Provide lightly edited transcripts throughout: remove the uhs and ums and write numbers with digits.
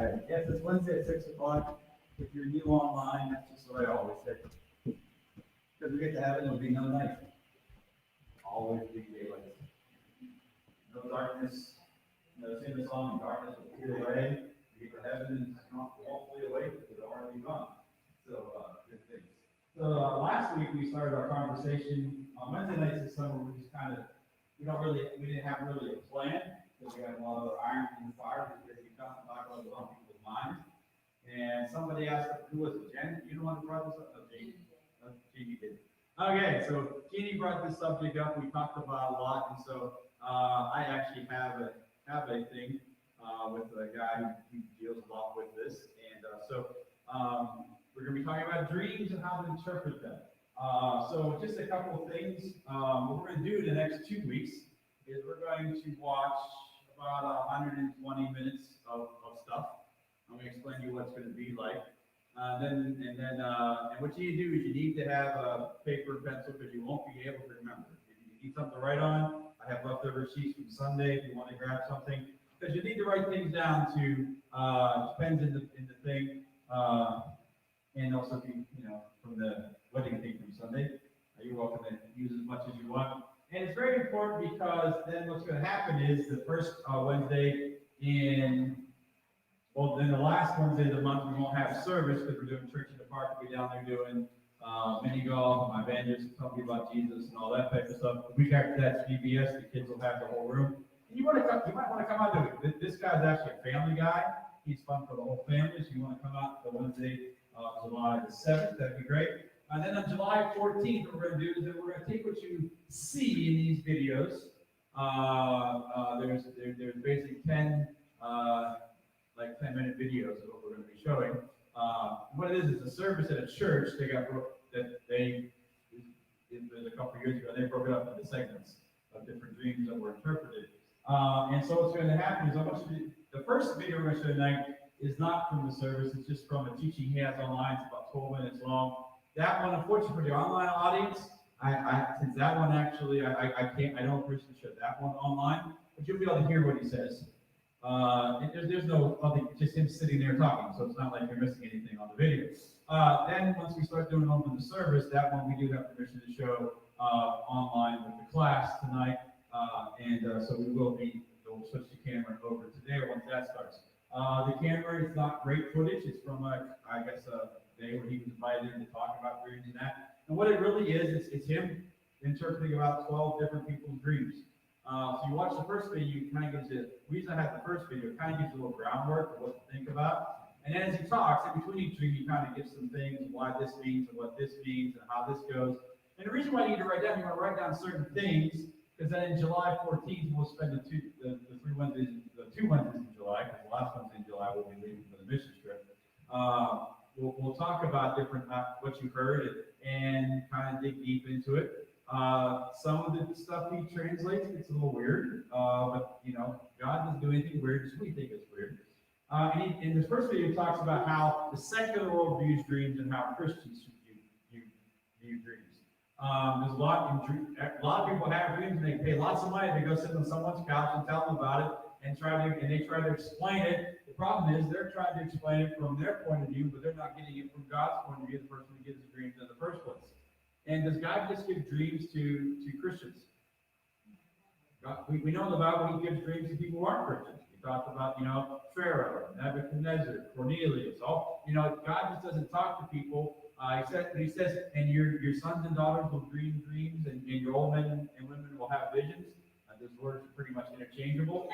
Okay, yes, it's Wednesday at 6 o'clock. If you're new online, that's just what I always say. Because we get to heaven, there'll be no night. Always be daylight. No darkness, no sing the song, darkness will clear away. You get to heaven and it's not hopefully awake because it's already gone. So, good things. So, last week we started our conversation on Wednesday nights this summer. We just kind of, we didn't have really a plan because we had a lot of irons in the fire because we kind of talk about a lot of people's minds. And somebody asked, who was it, Jen? You the one who brought this up? Jeannie did. Okay, so Jeannie brought this subject up. We talked about a lot, and so I actually have a thing with a guy who deals a lot with this, and we're going to be talking about dreams and how to interpret them. So just a couple of things. What we're going to do in the next 2 weeks is we're going to watch about 120 minutes of stuff. I'm going to explain to you what it's going to be like. And what you need to do is you need to have a paper and pencil because you won't be able to remember. If you need something to write on, I have leftover sheets from Sunday if you want to grab something. Because you need to write things down to depends in the thing, and also if from the wedding thing from Sunday. You're welcome to use as much as you want. And it's very important because then what's going to happen is the first Wednesday then the last Wednesday of the month, we won't have service because we're doing church in the park. We'll be down there doing mini golf, my evangelist will tell me about Jesus and all that type of stuff. The week after that's VBS, the kids will have the whole room. And you might want to come out to it. This guy's actually a family guy. He's fun for the whole family, so you want to come out the Wednesday, July the 7th, that'd be great. And then on July 14th, what we're going to do is that we're going to take what you see in these videos. There's basically 10 10-minute videos of what we're going to be showing. What it is a service at a church. There's a couple of years ago, they broke it up into segments of different dreams that were interpreted. And so what's going to happen is the first video we're going to show tonight is not from the service. It's just from a teaching he has online. It's about 12 minutes long. That one, unfortunately, for the online audience, since that one actually, I don't personally show that one online, but you'll be able to hear what he says. There's no other, just him sitting there talking, so it's not like you're missing anything on the video. Then once we start doing one from the service, that one we do have permission to show online with the class tonight, so we'll switch the camera over to there once that starts. The camera is not great footage. It's from a day where he was invited in to talk about dreams and that. And what it really is, it's him interpreting about 12 different people's dreams. So you watch the first video, you kind of gives you, the reason I have the first video, it kind of gives you a little groundwork of what to think about. And then as he talks, in between each dream, you kind of give some things, why this means, and what this means, and how this goes. And the reason why you need to write down, you want to write down certain things, because then in July 14th, we'll spend the 2 Wednesdays in July, because the last Wednesday in July we'll be leaving for the mission trip. We'll talk about different, what you heard, and kind of dig deep into it. Some of the stuff he translates, it's a little weird, but God doesn't do anything weird, just we think it's weird. In this first video, he talks about how the secular world views dreams and how Christians view dreams. There's a lot of people have dreams and they pay lots of money to go sit on someone's couch and tell them about it and they try to explain it. The problem is they're trying to explain it from their point of view, but they're not getting it from God's point of view, the person who gives the dreams in the first place. And does God just give dreams to Christians? We know in the Bible he gives dreams to people who aren't Christians. We talked about, Pharaoh, Nebuchadnezzar, Cornelius. God just doesn't talk to people. He says, and your sons and daughters will dream dreams, and your old men and women will have visions. Those words are pretty much interchangeable.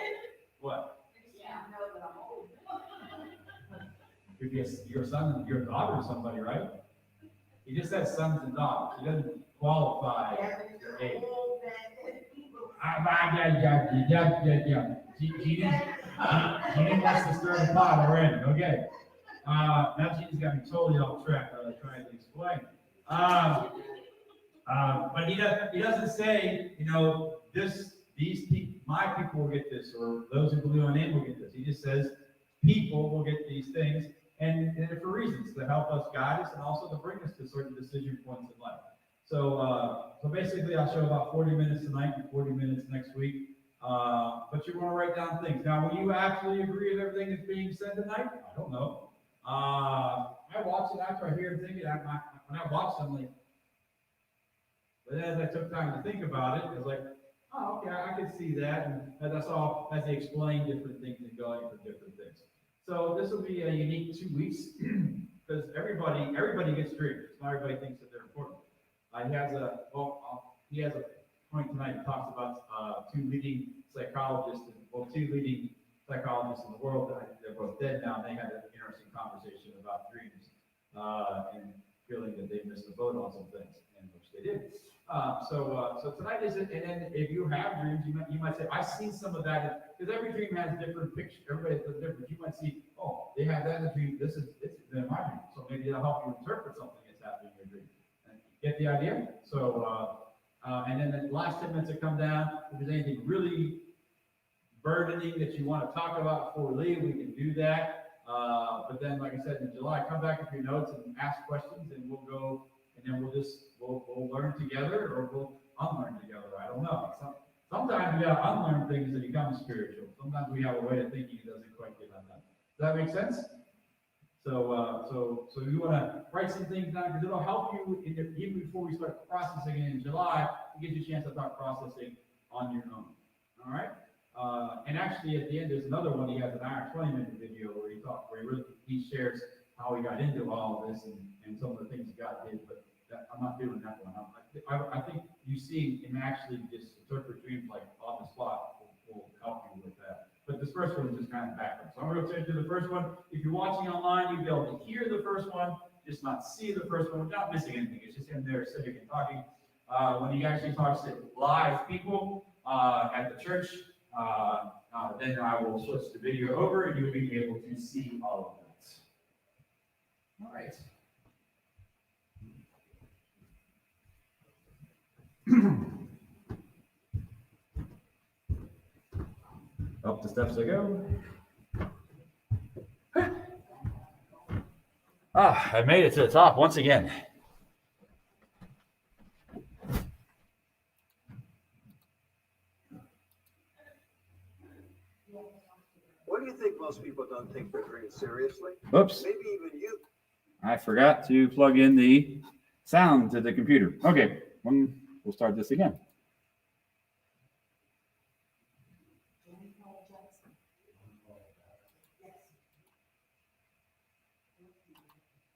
What? Yeah, I know that I'm old. If you're a son and your daughter or somebody, right? He just says sons and daughters. He doesn't qualify your age. Jeannie wants to stir the pot already. Okay. Now Jeannie's got me totally off track trying to explain. But he doesn't say, my people will get this, or those who believe on him will get this. He just says people will get these things. And for reasons to help us, guide us, and also to bring us to certain decision points in life. So basically, I'll show about 40 minutes tonight and 40 minutes next week. But you want to write down things. Now, will you actually agree with everything that's being said tonight? I don't know. I watch it after I hear it thinking, when I watch it, I'm like, but as I took time to think about it, I was like, oh, okay, I can see that. And as I saw, as they explain different things and going for different things. So this will be a unique 2 weeks because everybody gets dreams. Not everybody thinks that they're important. He has a point tonight. He talks about two leading psychologists in the world. They're both dead now. And they had an interesting conversation about dreams and feeling that they missed the boat on some things, and which they did. So tonight is it, and then if you have dreams, you might say, I've seen some of that, because every dream has different pictures, everybody has different, you might see, oh, they have that in the dream, it's in my dream, so maybe it'll help you interpret something that's happening in your dream. And get the idea? So, and then the last 10 minutes to come down, if there's anything really burdening that you want to talk about before we leave, we can do that. But then, like I said, in July, come back with your notes and ask questions, and we'll go. And then we'll learn together, or we'll unlearn together. I don't know. Sometimes we have to unlearn things that become spiritual. Sometimes we have a way of thinking it doesn't quite get undone. Does that make sense? So you want to write some things down because it'll help you even before we start processing it in July. It gives you a chance to start processing on your own. All right. And actually, at the end, there's another one. He has an hour 20-minute video where he shares how he got into all of this and some of the things God did. But I'm not doing that one. I think you see him actually just interpret dreams like on the spot will help you with that. But this first one is just kind of backwards. So I'm going to take to the first one. If you're watching online, you'll be able to hear the first one, just not see the first one without missing anything. It's just him there sitting and talking. When he actually talks to live people at the church, then I will switch the video over and you'll be able to see all of that. All right. Up the steps I go. I made it to the top once again. What do you think most people don't take their dreams seriously? Oops. Maybe even you. I forgot to plug in the sound to the computer. Okay, we'll start this again.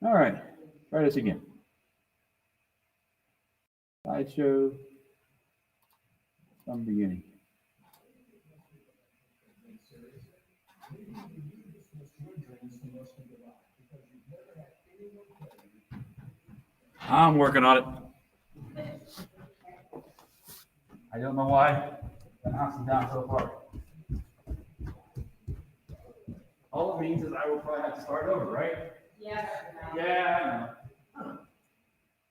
All right, try this again. Slideshow from beginning. I'm working on it. I don't know why the mouse is down so far. All it means is I will probably have to start over, right? Yeah, I know.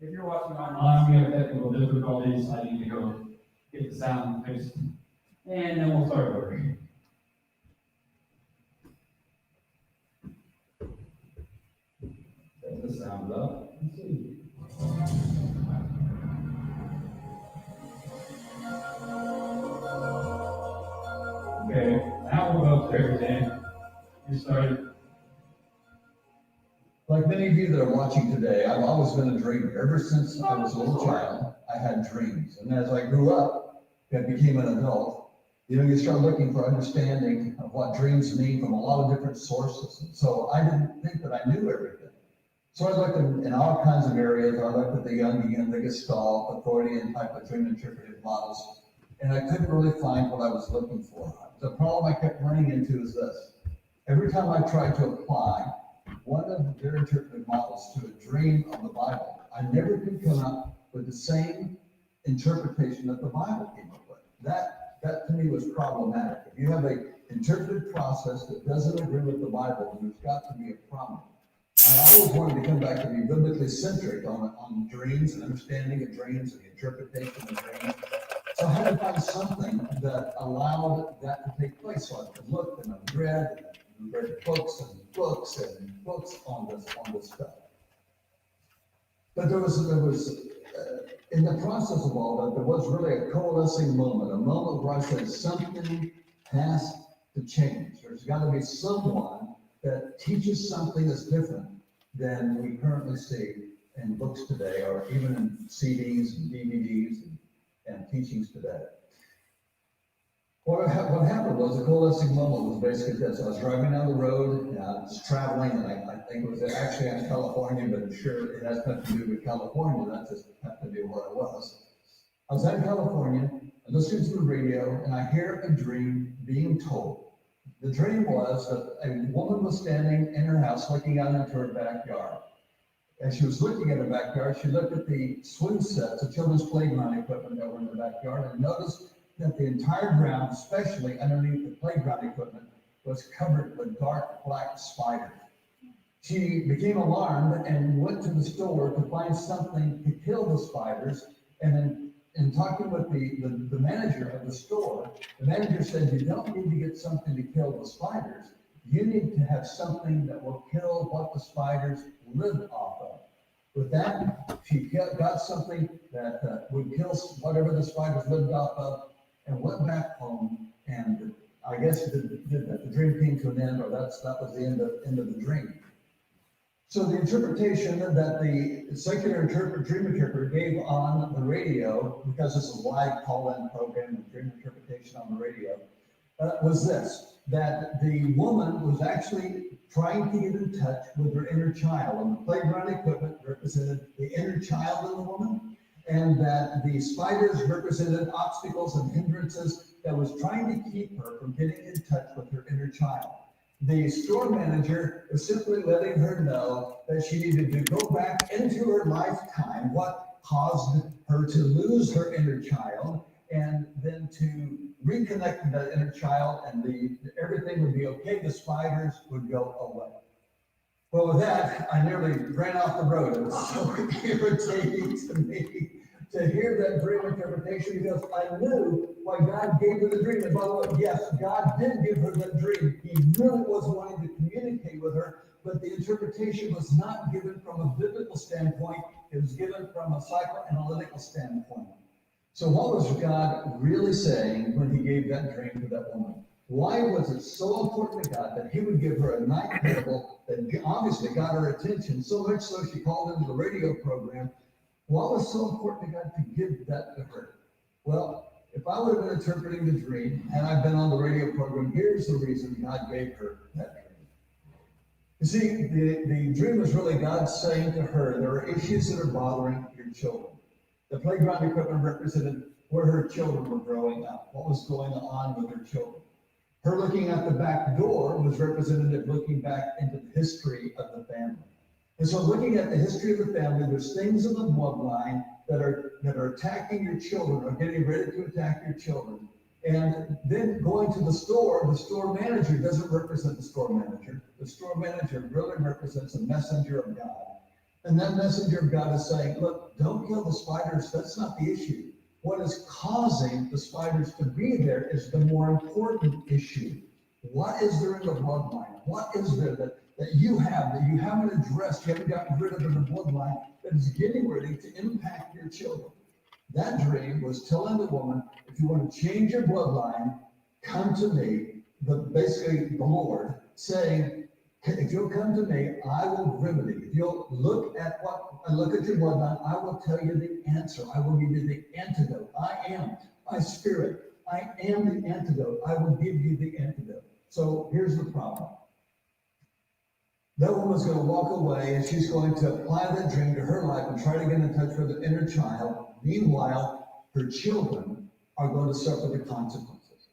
If you're watching online, we have technical difficulties. I need to go get the sound fixed, and then we'll start over. Set the sound up. Let's see. Okay, now we'll go upstairs and get started. Like many of you that are watching today, I've always been a dreamer. Ever since I was a little child, I had dreams. And as I grew up and became an adult, you start looking for understanding of what dreams mean from a lot of different sources. And so I didn't think that I knew everything. So I looked in all kinds of areas. I looked at the Jungian, the Gestalt, the Freudian type of dream interpretive models, and I couldn't really find what I was looking for. The problem I kept running into is this. Every time I tried to apply one of their interpretive models to a dream of the Bible, I never could come up with the same interpretation that the Bible came up with. That to me was problematic. If you have an interpretive process that doesn't agree with the Bible, then there's got to be a problem. I always wanted to come back to be biblically centric on dreams and understanding of dreams and the interpretation of dreams. So I had to find something that allowed that to take place. So I've looked and I've read books and books and books on this stuff. But there was in the process of all that, there was really a coalescing moment, a moment where I said something has to change. There's got to be someone that teaches something that's different than we currently see in books today, or even in CDs and DVDs and teachings today. What happened was, the coalescing moment was basically this. I was driving down the road, and I was traveling, and I think it was actually in California, but sure, it has nothing to do with California. That just happened to be where I was. I was in California, I listened to the radio, and I hear a dream being told. The dream was that a woman was standing in her house looking out into her backyard. As she was looking at her backyard, she looked at the swing sets, the children's playground equipment that were in the backyard, and noticed that the entire ground, especially underneath the playground equipment, was covered with dark black spiders. She became alarmed and went to the store to find something to kill the spiders. And in talking with the manager of the store, the manager said, you don't need to get something to kill the spiders. You need to have something that will kill what the spiders live off of. With that, she got something that would kill whatever the spiders lived off of, and went back home, and I guess the dream came to an end, or that was the end of the dream. So the interpretation that the secular dream interpreter gave on the radio, because this is a live call-in program and dream interpretation on the radio, was this, that the woman was actually trying to get in touch with her inner child, and the playground equipment represented the inner child in the woman, and that the spiders represented obstacles and hindrances that was trying to keep her from getting in touch with her inner child. The store manager was simply letting her know that she needed to go back into her lifetime, what caused her to lose her inner child, and then to reconnect with that inner child, and everything would be okay, the spiders would go away. Well, with that, I nearly ran off the road. It was so irritating to me to hear that dream interpretation, because I knew why God gave her the dream. And by the way, yes, God did give her that dream. He really was wanting to communicate with her, but the interpretation was not given from a biblical standpoint. It was given from a psychoanalytical standpoint. So what was God really saying when he gave that dream to that woman? Why was it so important to God that he would give her a night parable that obviously got her attention, so much so she called into the radio program? What was so important to God to give that to her? Well, if I would have been interpreting the dream and I've been on the radio program, here's the reason God gave her that dream. You see, the dream was really God saying to her, there are issues that are bothering your children. The playground equipment represented where her children were growing up, what was going on with her children. Her looking at the back door was representative looking back into the history of the family. And so looking at the history of the family, there's things in the bloodline that are attacking your children, or getting ready to attack your children. And then going to the store manager doesn't represent the store manager. The store manager really represents a messenger of God. And that messenger of God is saying, look, don't kill the spiders. That's not the issue. What is causing the spiders to be there is the more important issue. What is there in the bloodline? What is there that you haven't addressed, you haven't gotten rid of in the bloodline, that is getting ready to impact your children? That dream was telling the woman, if you want to change your bloodline, come to me, basically the Lord, saying, if you'll come to me, I will remedy. If you'll look at your bloodline, I will tell you the answer. I will give you the antidote. I am my spirit. I am the antidote. I will give you the antidote. So here's the problem. That woman's going to walk away, and she's going to apply that dream to her life and try to get in touch with her inner child. Meanwhile, her children are going to suffer the consequences.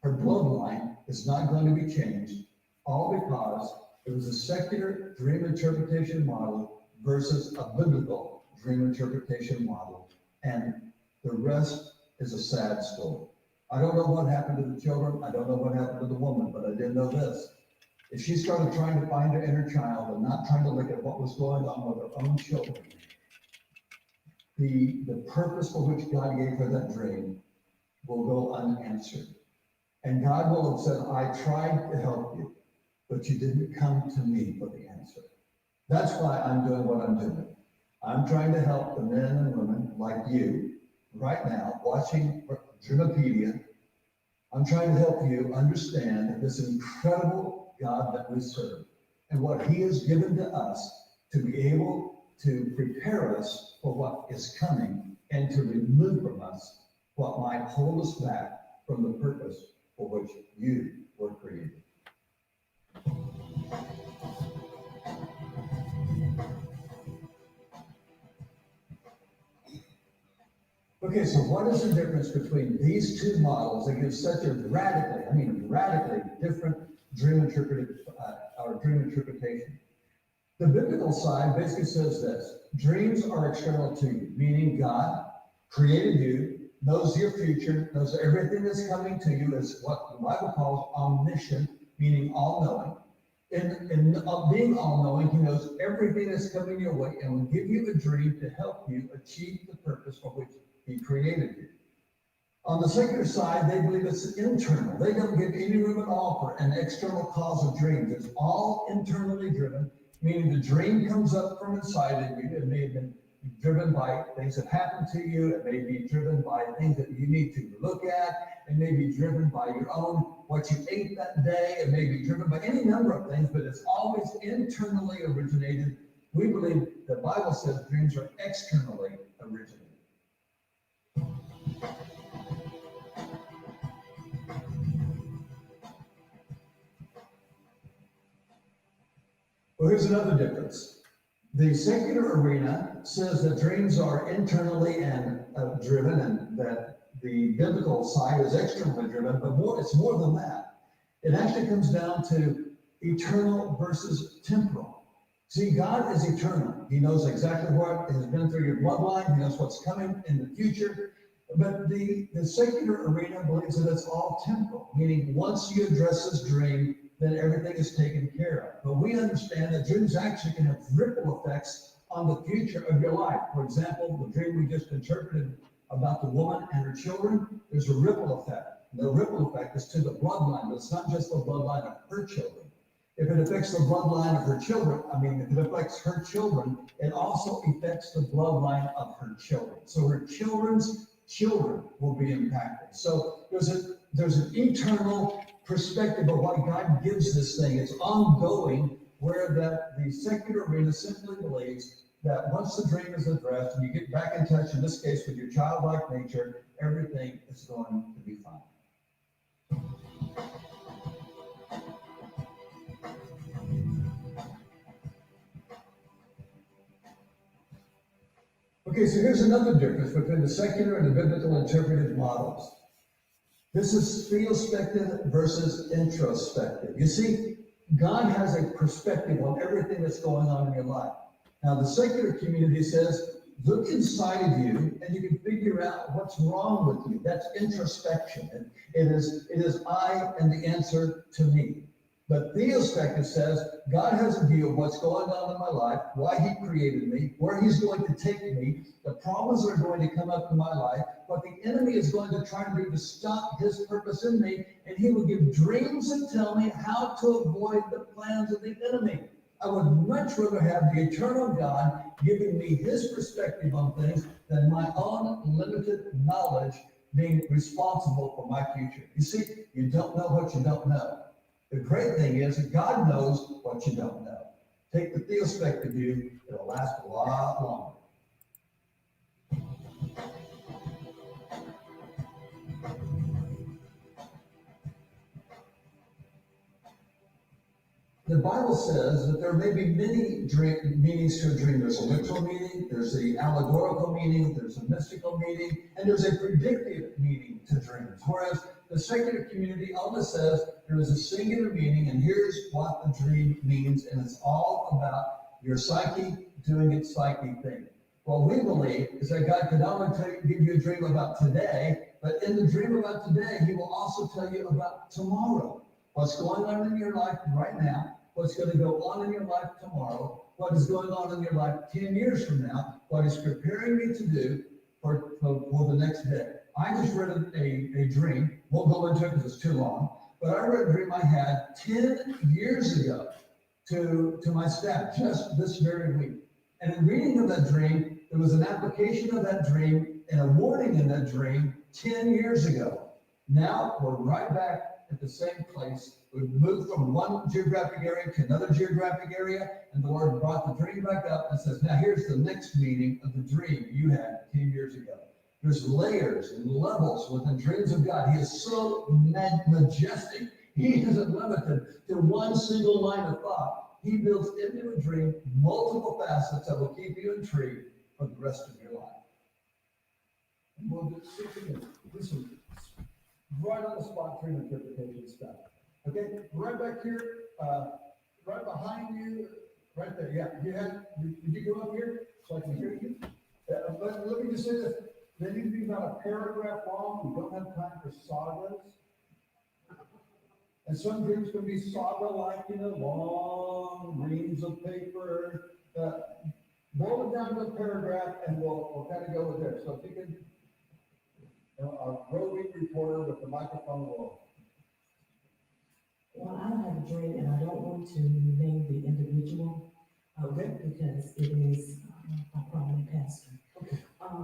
Her bloodline is not going to be changed, all because it was a secular dream interpretation model versus a biblical dream interpretation model. And the rest is a sad story. I don't know what happened to the children. I don't know what happened to the woman, but I did know this. If she started trying to find her inner child and not trying to look at what was going on with her own children, the purpose for which God gave her that dream will go unanswered. And God will have said, I tried to help you, but you didn't come to me for the answer. That's why I'm doing what I'm doing. I'm trying to help the men and women like you right now watching Dreamopedia. I'm trying to help you understand this incredible God that we serve and what he has given to us to be able to prepare us for what is coming and to remove from us what might hold us back from the purpose for which you were created. Okay, so what is the difference between these two models that give such a radically different dream interpretation? The biblical side basically says this: dreams are external to you, meaning God created you, knows your future, knows everything that's coming to you, is what the Bible calls omniscient, meaning all-knowing. In being all-knowing, he knows everything that's coming your way and will give you a dream to help you achieve the purpose for which he created you. On the secular side, they believe it's internal. They don't give any room at all for an external cause of dreams. It's all internally driven, meaning the dream comes up from inside of you. It may have been driven by things that happened to you. It may be driven by things that you need to look at. It may be driven by your own, what you ate that day. It may be driven by any number of things, but it's always internally originated. We believe the Bible says dreams are externally originated. Well, here's another difference. The secular arena says that dreams are internally and driven, and that the biblical side is externally driven, but it's more than that. It actually comes down to eternal versus temporal. See, God is eternal. He knows exactly what has been through your bloodline. He knows what's coming in the future. But the secular arena believes that it's all temporal, meaning once you address this dream, then everything is taken care of. But we understand that dreams actually can have ripple effects on the future of your life. For example, the dream we just interpreted about the woman and her children, there's a ripple effect. The ripple effect is to the bloodline, but it's not just the bloodline of her children. If it affects the bloodline of her children, if it affects her children, it also affects the bloodline of her children. So her children's children will be impacted. So there's an eternal perspective of what God gives this thing. It's ongoing, where that the secular arena simply believes that once the dream is addressed and you get back in touch, in this case with your childlike nature, everything is going to be fine. Okay, so here's another difference between the secular and the biblical interpretive models. This is theospective versus introspective. You see, God has a perspective on everything that's going on in your life. Now, the secular community says, look inside of you and you can figure out what's wrong with you. That's introspection. It is I and the answer to me. But theospective says, God has a view of what's going on in my life, why he created me, where he's going to take me, the problems that are going to come up in my life, what the enemy is going to try to do to stop his purpose in me, and he will give dreams and tell me how to avoid the plans of the enemy. I would much rather have the eternal God giving me his perspective on things than my own limited knowledge being responsible for my future. You see, you don't know what you don't know. The great thing is that God knows what you don't know. Take the theospective view, it'll last a lot longer. The Bible says that there may be many meanings to a dream. There's a literal meaning, there's the allegorical meaning, there's a mystical meaning, and there's a predictive meaning to dreams. Whereas the secular community only says there is a singular meaning, and here's what the dream means, and it's all about your psyche doing its psyche thing. What we believe is that God can not only give you a dream about today, but in the dream about today, he will also tell you about tomorrow. What's going on in your life right now, what's going to go on in your life tomorrow, what is going on in your life 10 years from now, what is preparing me to do for the next day. I just read a dream, won't go into it because it's too long, but I read a dream I had 10 years ago to my staff just this very week. And in reading of that dream, there was an application of that dream and a warning in that dream 10 years ago. Now we're right back at the same place. We've moved from one geographic area to another geographic area, and the Lord brought the dream back up and says, now here's the next meaning of the dream you had 10 years ago. There's layers and levels within dreams of God. He is so majestic. He isn't limited to one single line of thought. He builds into a dream multiple facets that will keep you intrigued for the rest of your life. And we'll just this is right on the spot dream interpretation stuff. Okay, right back here, right behind you, right there. Yeah, did you go up here so I can hear you? Let me just say this. They need to be about a paragraph long. We don't have time for sagas. And some dreams can be saga-like, long reams of paper. Boil it down to a paragraph, and we'll kind of go with there. So if you can, our roving reporter with the microphone will. Well, I have a dream, and I don't want to name the individual, because it is a prominent pastor. Okay.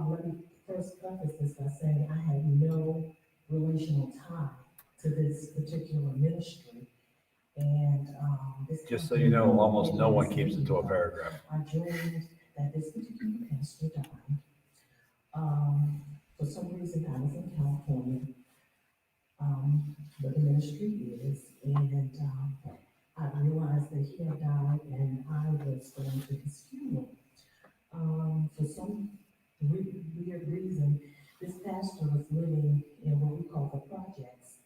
Let me first preface this by saying I have no relational tie to this particular ministry. And this. Just so you know, almost no one keeps it to a paragraph. I dreamed that this particular pastor died. For some reason, I was in California, where the ministry is, and I realized that he had died, and I was going to his funeral. For some weird reason, this pastor was living in what we call the projects.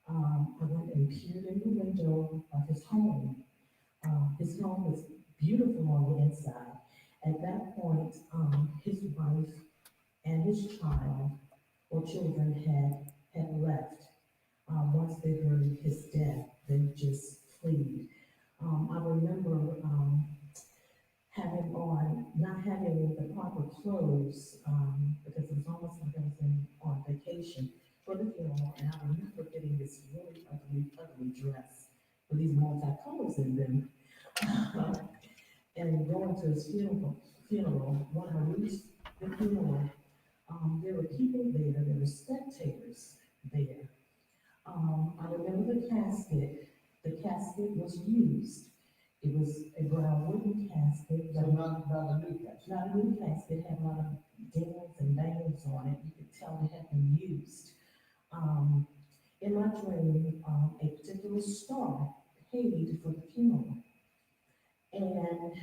I went and peered in the window of his home. His home was beautiful on the inside. At that point, his wife and his child or children had left. Once they heard his death, they just fled. I remember not having the proper clothes, because it was almost like I was on vacation for the funeral, and I remember getting this really ugly dress with these multi-colors in them. And going to his funeral, when I reached the funeral, there were people there were spectators there. I remember the casket. The casket was used. It was a brown wooden casket. So not a new casket. Not a new casket. It had a lot of dings and bangs on it. You could tell it had been used. In my dream, a particular star paid for the funeral. And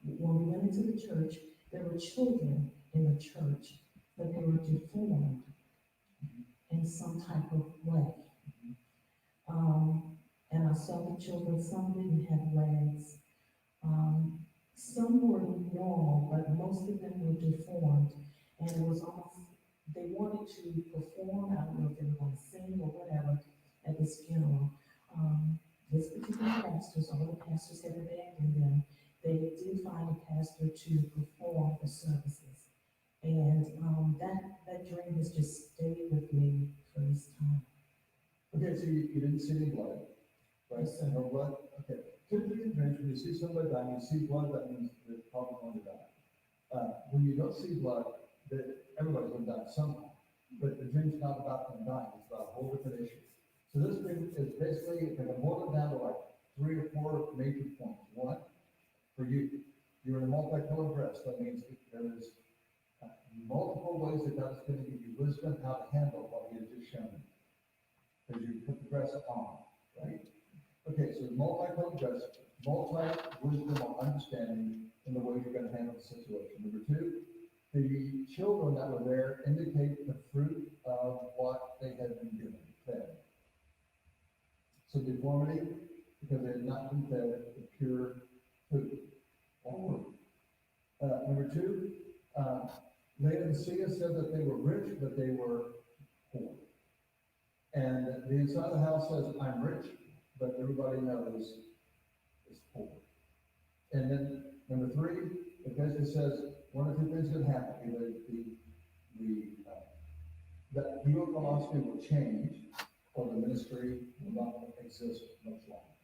when we went into the church, there were children in the church, but they were deformed in some type of way. And I saw the children, some didn't have legs, some were normal, but most of them were deformed. And it was almost, they wanted to perform, I don't know if they were going to sing or whatever, at this funeral. This particular pastors, all the pastors had abandoned them. They did find a pastor to perform the services. And that dream has just stayed with me for this time. Okay, so you didn't see any blood, right? Yes, sir. No blood? Okay. Typically in dreams, when you see somebody dying, you see blood, that means they're probably going to die. When you don't see blood, everybody's going to die somehow. But the dream's not about them dying, it's about a whole different issue. So this dream is basically, if I can boil it down to like 3 or 4 major points. One, for you, you're in a multicolored dress. That means there is multiple ways that God is going to give you wisdom how to handle what He has just shown you. Because you put the dress on, right? Okay, so multicolored dress, multi-wisdom or understanding in the way you're going to handle the situation. Number 2, the children that were there indicate the fruit of what they had been given, fed. So deformity, because they had not been fed the pure food or fruit. Number 2, Laodicea said that they were rich, but they were poor. And the inside of the house says, I'm rich, but everybody knows it's poor. And then number 3, it basically says one or two things could happen. Either that Neo philosophy will change, or the ministry will not exist much longer.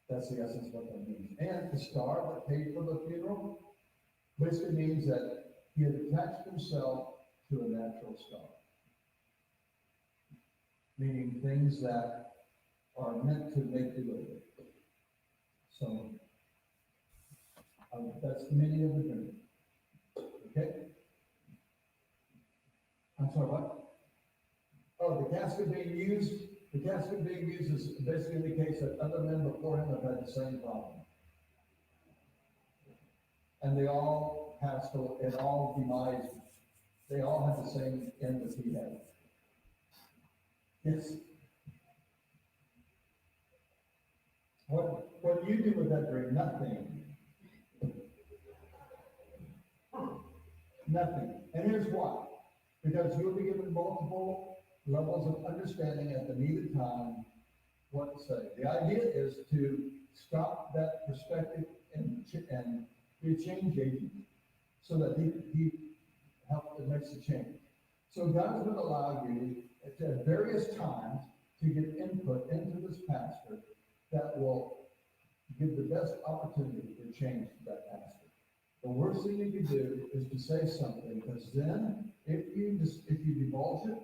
That's the essence of what that means. And the star that paid for the funeral Basically means that he had attached himself to a natural star. Meaning things that are meant to make you live. So, that's the meaning of the dream. Okay? I'm sorry, what? Oh, the casket being used is basically indicates that other men before him have had the same problem. And they all passed away, and all demised. They all had the same end that he had. Yes. What do you do with that dream? Nothing. Nothing. And here's why. Because you'll be given multiple levels of understanding at the needed time what to say. The idea is to stop that perspective and be a change agent so that he helps to make the change. So God's going to allow you at various times to get input into this pastor that will give the best opportunity for change to that pastor. The worst thing you can do is to say something, because then if you divulge it,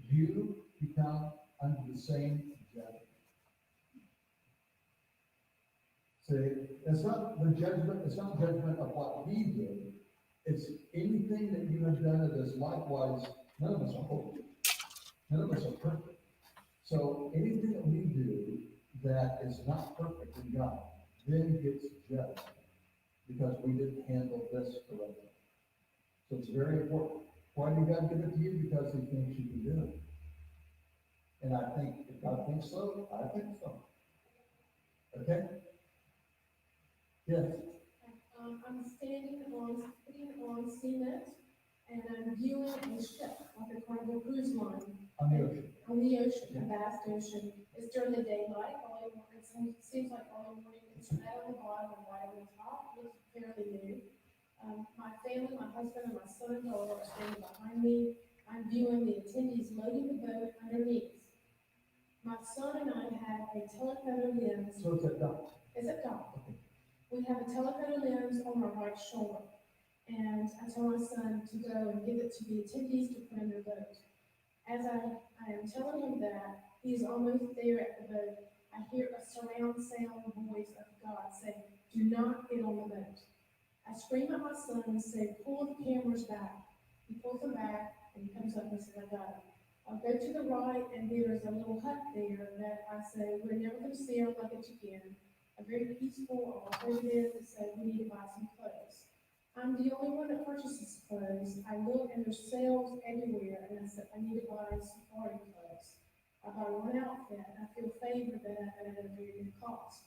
you become under the same judgment. See, it's not judgment of what he did. It's anything that you have done that is likewise. None of us are holy. None of us are perfect. So anything that we do that is not perfect in God then gets judged because we didn't handle this correctly. So it's very important. Why did God give it to you? Because he thinks you can do it. And I think, if God thinks so, I think so. Okay? Yes? I'm putting on cement, and I'm viewing a ship, like a Carnival cruise line, On the ocean. on the ocean, a vast ocean. It's during the daylight, it seems like early morning, it's red on the bottom and white on the top, it looks fairly new. My family, my husband and my son-in-law are standing behind me. I'm viewing the attendees loading the boat underneath. My son and I have a telephoto lens. So it's a duck. It's a dock. We have a telephoto lens on our right shoulder. And I tell my son to go and give it to the attendees to put in their boat. As I am telling him that, he's almost there at the boat. I hear a surround sound voice of God saying, "Do not get on the boat." I scream at my son and say, "Pull the cameras back." He pulls them back and he comes up and says, "I got it." I'll go to the right and there's a little hut there that I say, "We're never going to see our luggage again." A very peaceful alternative that said, "We need to buy some clothes." I'm the only one that purchases clothes. I look and there's sales everywhere and I said, "I need to buy safari clothes." I buy one outfit and I feel favored that I got it at a very good cost.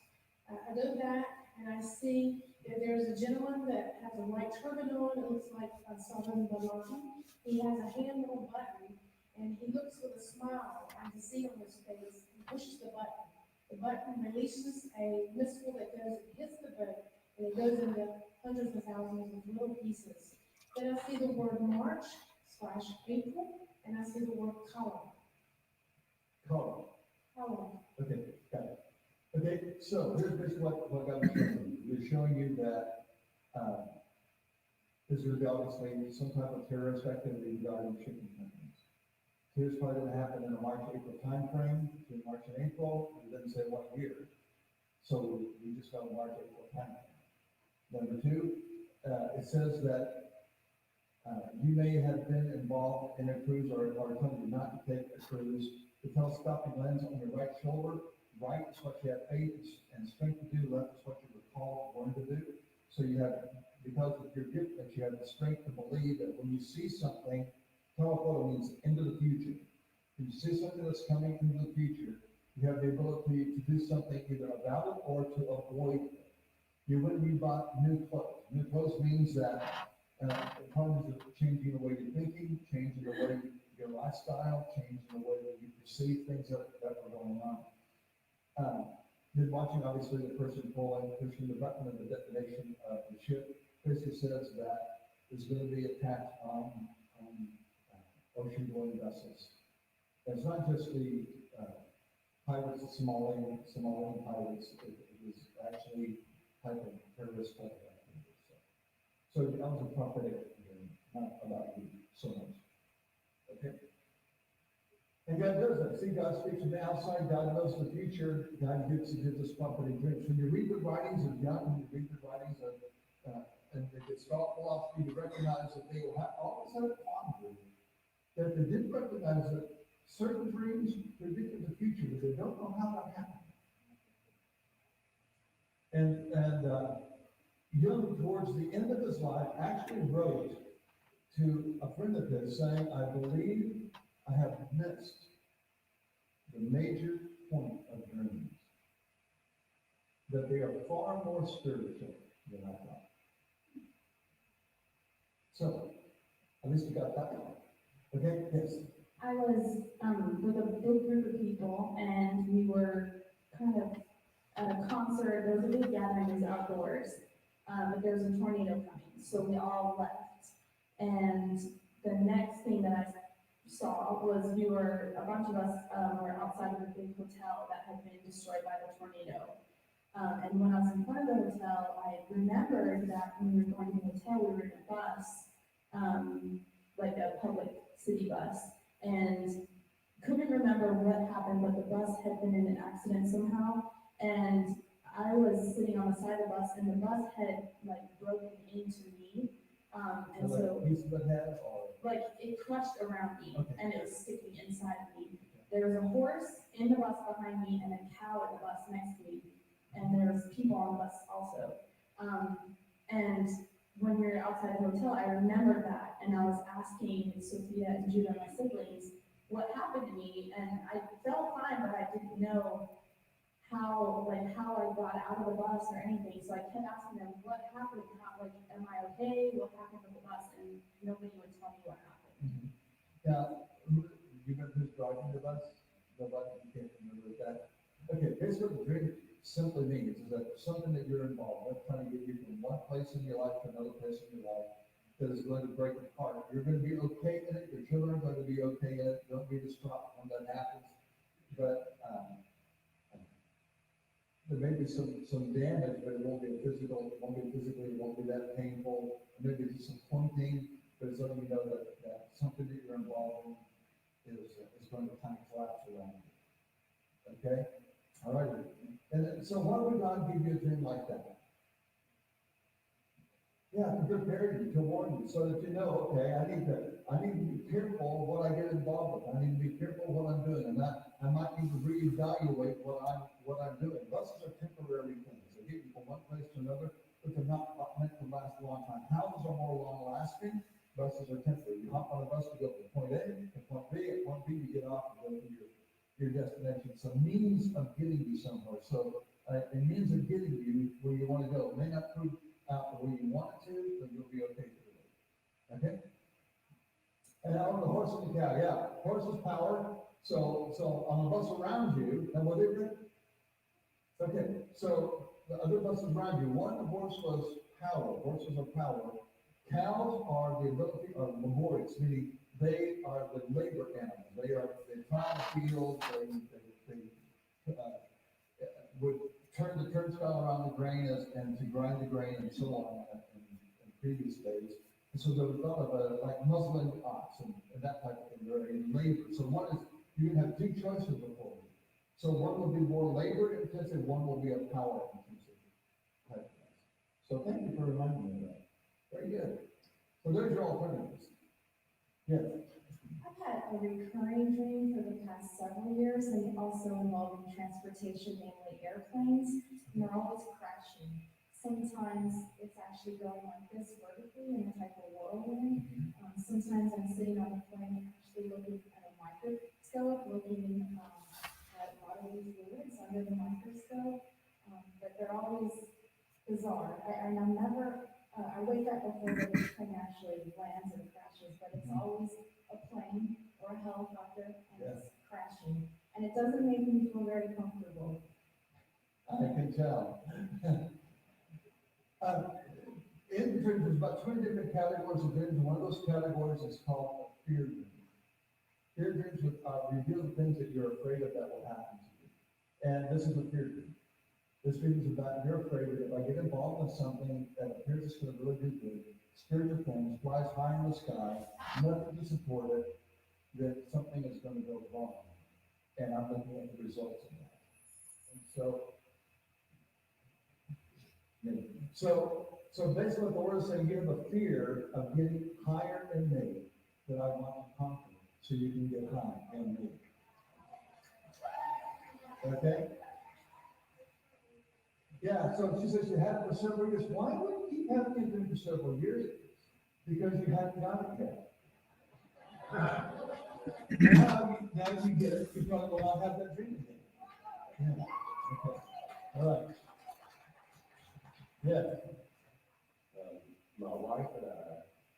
I go back and I see that there's a gentleman that has a white turban on. It looks like Sullivan Balani. He has a handle button and he looks with a smile and the see on his face. He pushes the button. The button releases a missile that hits the boat and it goes into hundreds of thousands of little pieces. Then I see the word March/April and I see the word color. Color. Color. Okay, got it. Okay, so here's basically what God was showing you. He was showing you that this would be obviously some type of terrorist activity regarding shipping companies. So here's probably going to happen in the March-April timeframe, between March and April. It doesn't say what year. So we just got a March-April timeframe. Number two, it says that you may have been involved in a cruise or told you not to take a cruise. The telescopic lens on your right shoulder, right is what you have faith and strength to do, left is what you were called, born to do. So you have, because of your gift, that you have the strength to believe that when you see something, telephoto means into the future. When you see something that's coming into the future, you have the ability to do something either about it or to avoid it. You wouldn't be bought new clothes. New clothes means that it comes with changing the way you're thinking, changing the way your lifestyle, changing the way that you perceive things that are going on. Then watching, obviously, the person pushing the button of the detonation of the ship basically says that there's going to be attacks on ocean-going vessels. And it's not just the pirates, the Somalian pirates. It was actually type of terrorist type of activity. So that was a prophetic dream, not about you so much. Okay? And God does that. See, God speaks from the outside. God knows the future. God gives us prophetic dreams. When you read the writings of Young, when you read the writings of, and the Gestalt philosophy, you recognize that they will have always had a quandary. That they did recognize that certain dreams predicted the future, but they don't know how that happened. And Jung, towards the end of his life, actually wrote to a friend of his saying, I believe I have missed the major point of dreams. That they are far more spiritual than I thought. So, at least we got that one. Okay, yes. I was with a big group of people, and we were kind of at a concert. There was a big gathering, it was outdoors, but there was a tornado coming, so we all left. And the next thing that I saw was a bunch of us were outside of a big hotel that had been destroyed by the tornado. And when I was in front of the hotel, I remembered that when we were going to the hotel, we were in a bus, like a public city bus, and couldn't remember what happened, but the bus had been in an accident somehow, and I was sitting on the side of the bus, and the bus had like broken into me, and so Piece of the head or? like it crushed around me, Okay. and it was sticking inside of me. There was a horse in the bus behind me, and a cow in the bus next to me, and there was people on the bus also. And when we were outside the hotel, I remembered that, and I was asking Sophia and Judah, my siblings, what happened to me, and I felt fine, but I didn't know how I got out of the bus or anything, so I kept asking them, what happened, am I okay, what happened with the bus, and nobody would tell me what happened. Now, you remember who's driving the bus? Nobody, you can't remember that. Okay, here's what the dream simply means, is that something that you're involved with, trying to get you from one place in your life to another place in your life, that is going to break apart. You're going to be okay in it, your children are going to be okay in it, don't be distraught when that happens. But, there may be some damage, but it won't be physical, it won't be physically, it won't be that painful. Maybe just some pointing, but it's letting you know that something that you're involved in is going to kind of collapse around you. Okay? All right. And so why would God give you a dream like that? Yeah, to prepare you, to warn you, so that you know, okay, I need to be careful of what I get involved with. I need to be careful of what I'm doing, and I might need to reevaluate what I'm doing. Buses are temporary things. They get you from one place to another, but they're not meant to last a long time. Houses are more long-lasting. Buses are temporary. You hop on a bus to go from point A to point B. At point B, you get off and go to your destination. It's a means of getting you somewhere. So a means of getting you where you want to go. It may not prove out the way you want it to, but you'll be okay through it. Okay? And on the horse and the cow, yeah, horse is power. So on the bus around you, and what is it? Okay, so the other buses around you, one horse was power. Horses are power. Cows are the ability, are laborious, meaning they are the labor animals. They plow the field, they would turn the turnstile around the grain and to grind the grain and so on in previous days. And so there was thought of like muzzling ox and that type of thing. They're in labor. So one is, you can have two choices before you. So one will be more labor intensive, one will be a power intensive type of thing. So thank you for reminding me of that. Very good. So there's your alternatives. Yes. I've had a recurring dream for the past several years, and also involving transportation, mainly airplanes, and they're always crashing. Sometimes it's actually going like this vertically in a type of whirlwind. Sometimes I'm sitting on a plane actually looking at a microscope, looking at bodily fluids under the microscope, but they're always bizarre. And I'm never, I wake up before the plane actually lands and crashes, but it's always a plane or a helicopter and it's crashing. And it doesn't make me feel very comfortable. I can tell. In dreams, there's about 20 different categories of dreams. One of those categories is called fear dreams. Fear dreams reveal the things that you're afraid of that will happen to you. And this is a fear dream. This dream is about, you're afraid that if I get involved in something that appears it's gonna really do good, spiritual things, flies high in the sky, nothing to support it, that something is gonna go wrong. And I'm looking at the results of that. And so, so basically what the word is saying, you have a fear of getting higher in me that I want to conquer, so you can get high in me. Okay? Yeah, so she says you had it for several years. Why would you keep having it for several years? Because you hadn't got it yet. Now you get it, you probably will not have that dream again. Yeah. Okay. All right. Yeah. My wife and I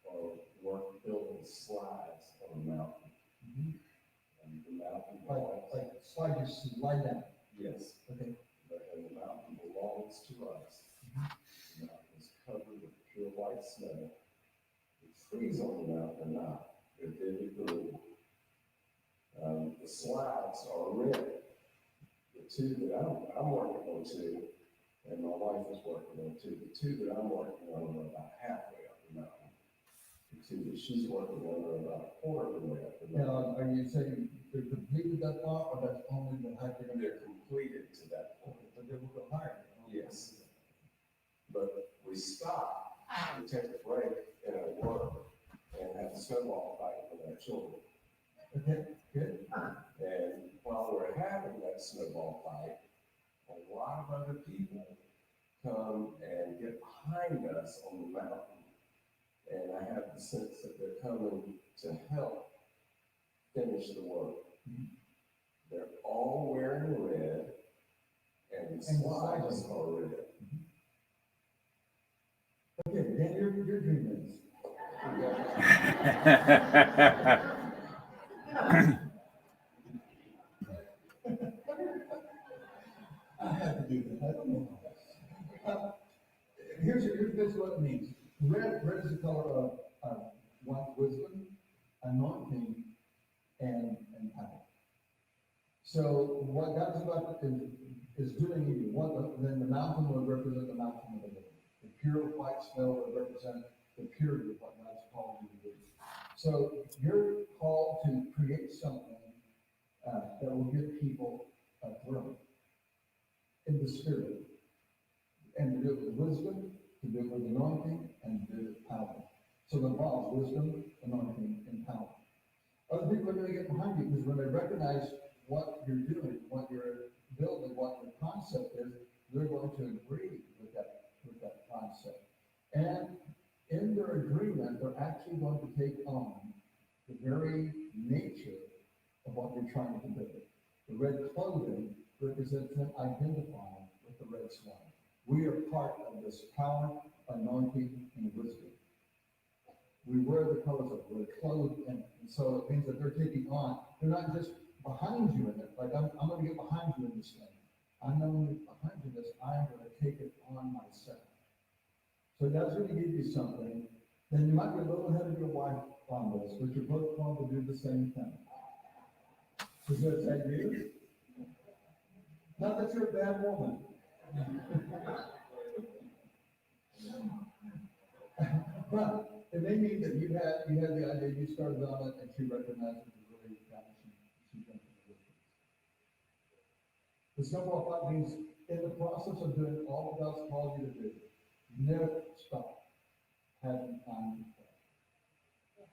are building slides on a mountain. And the mountain Like slide down. yes, Okay. and the mountain belongs to us. The mountain is covered with pure white snow. The trees on the mountain are not, they're vivid green. The slides are red. The two that I'm working on two, and my wife is working on two. The two that I'm working on are about halfway up the mountain. The two that she's working on are about a quarter of the way up the mountain. Now, are you saying they're completed that far, or that's only the height they're gonna They're completed to that point. but they will go higher? Yes. But we stop and take a break and at work and have a snowball fight with our children. Okay, good. And while we're having that snowball fight, a lot of other people come and get behind us on the mountain. And I have the sense that they're coming to help finish the work. They're all wearing red, and the slides are red. Okay, then your dream is. I have to do that, I don't know. Here's what it means. Red is the color of one, wisdom, anointing, and power. So what God is about is doing in you, then the mountain will represent the mountain of the Lord. The pure white snow will represent the purity of what God's called you to do. So you're called to create something that will give people a thrill in the spirit, and to do it with wisdom, to do it with anointing, and to do it with power. So the involves wisdom, anointing, and power. Other people are going to get behind you because when they recognize what you're doing, what you're building, what your concept is, they're going to agree with that concept. And in their agreement, they're actually going to take on the very nature of what you're trying to do. The red clothing represents them identifying with the red swan. We are part of this power, anointing, and wisdom. We wear the colors of it, we're clothed in it. And so it means that they're taking on, they're not just behind you in it, like I'm going to get behind you in this thing. I'm not going to get behind you in this, I'm going to take it on myself. So God's going to give you something, then you might be a little ahead of your wife on this, but you're both called to do the same thing. Does that say you? Not that you're a bad woman. But it may mean that you had the idea, you started on it, and she recognized it as really establishing. She jumped into it. The snowball fight means in the process of doing all that God's called you to do, never stop having time to play.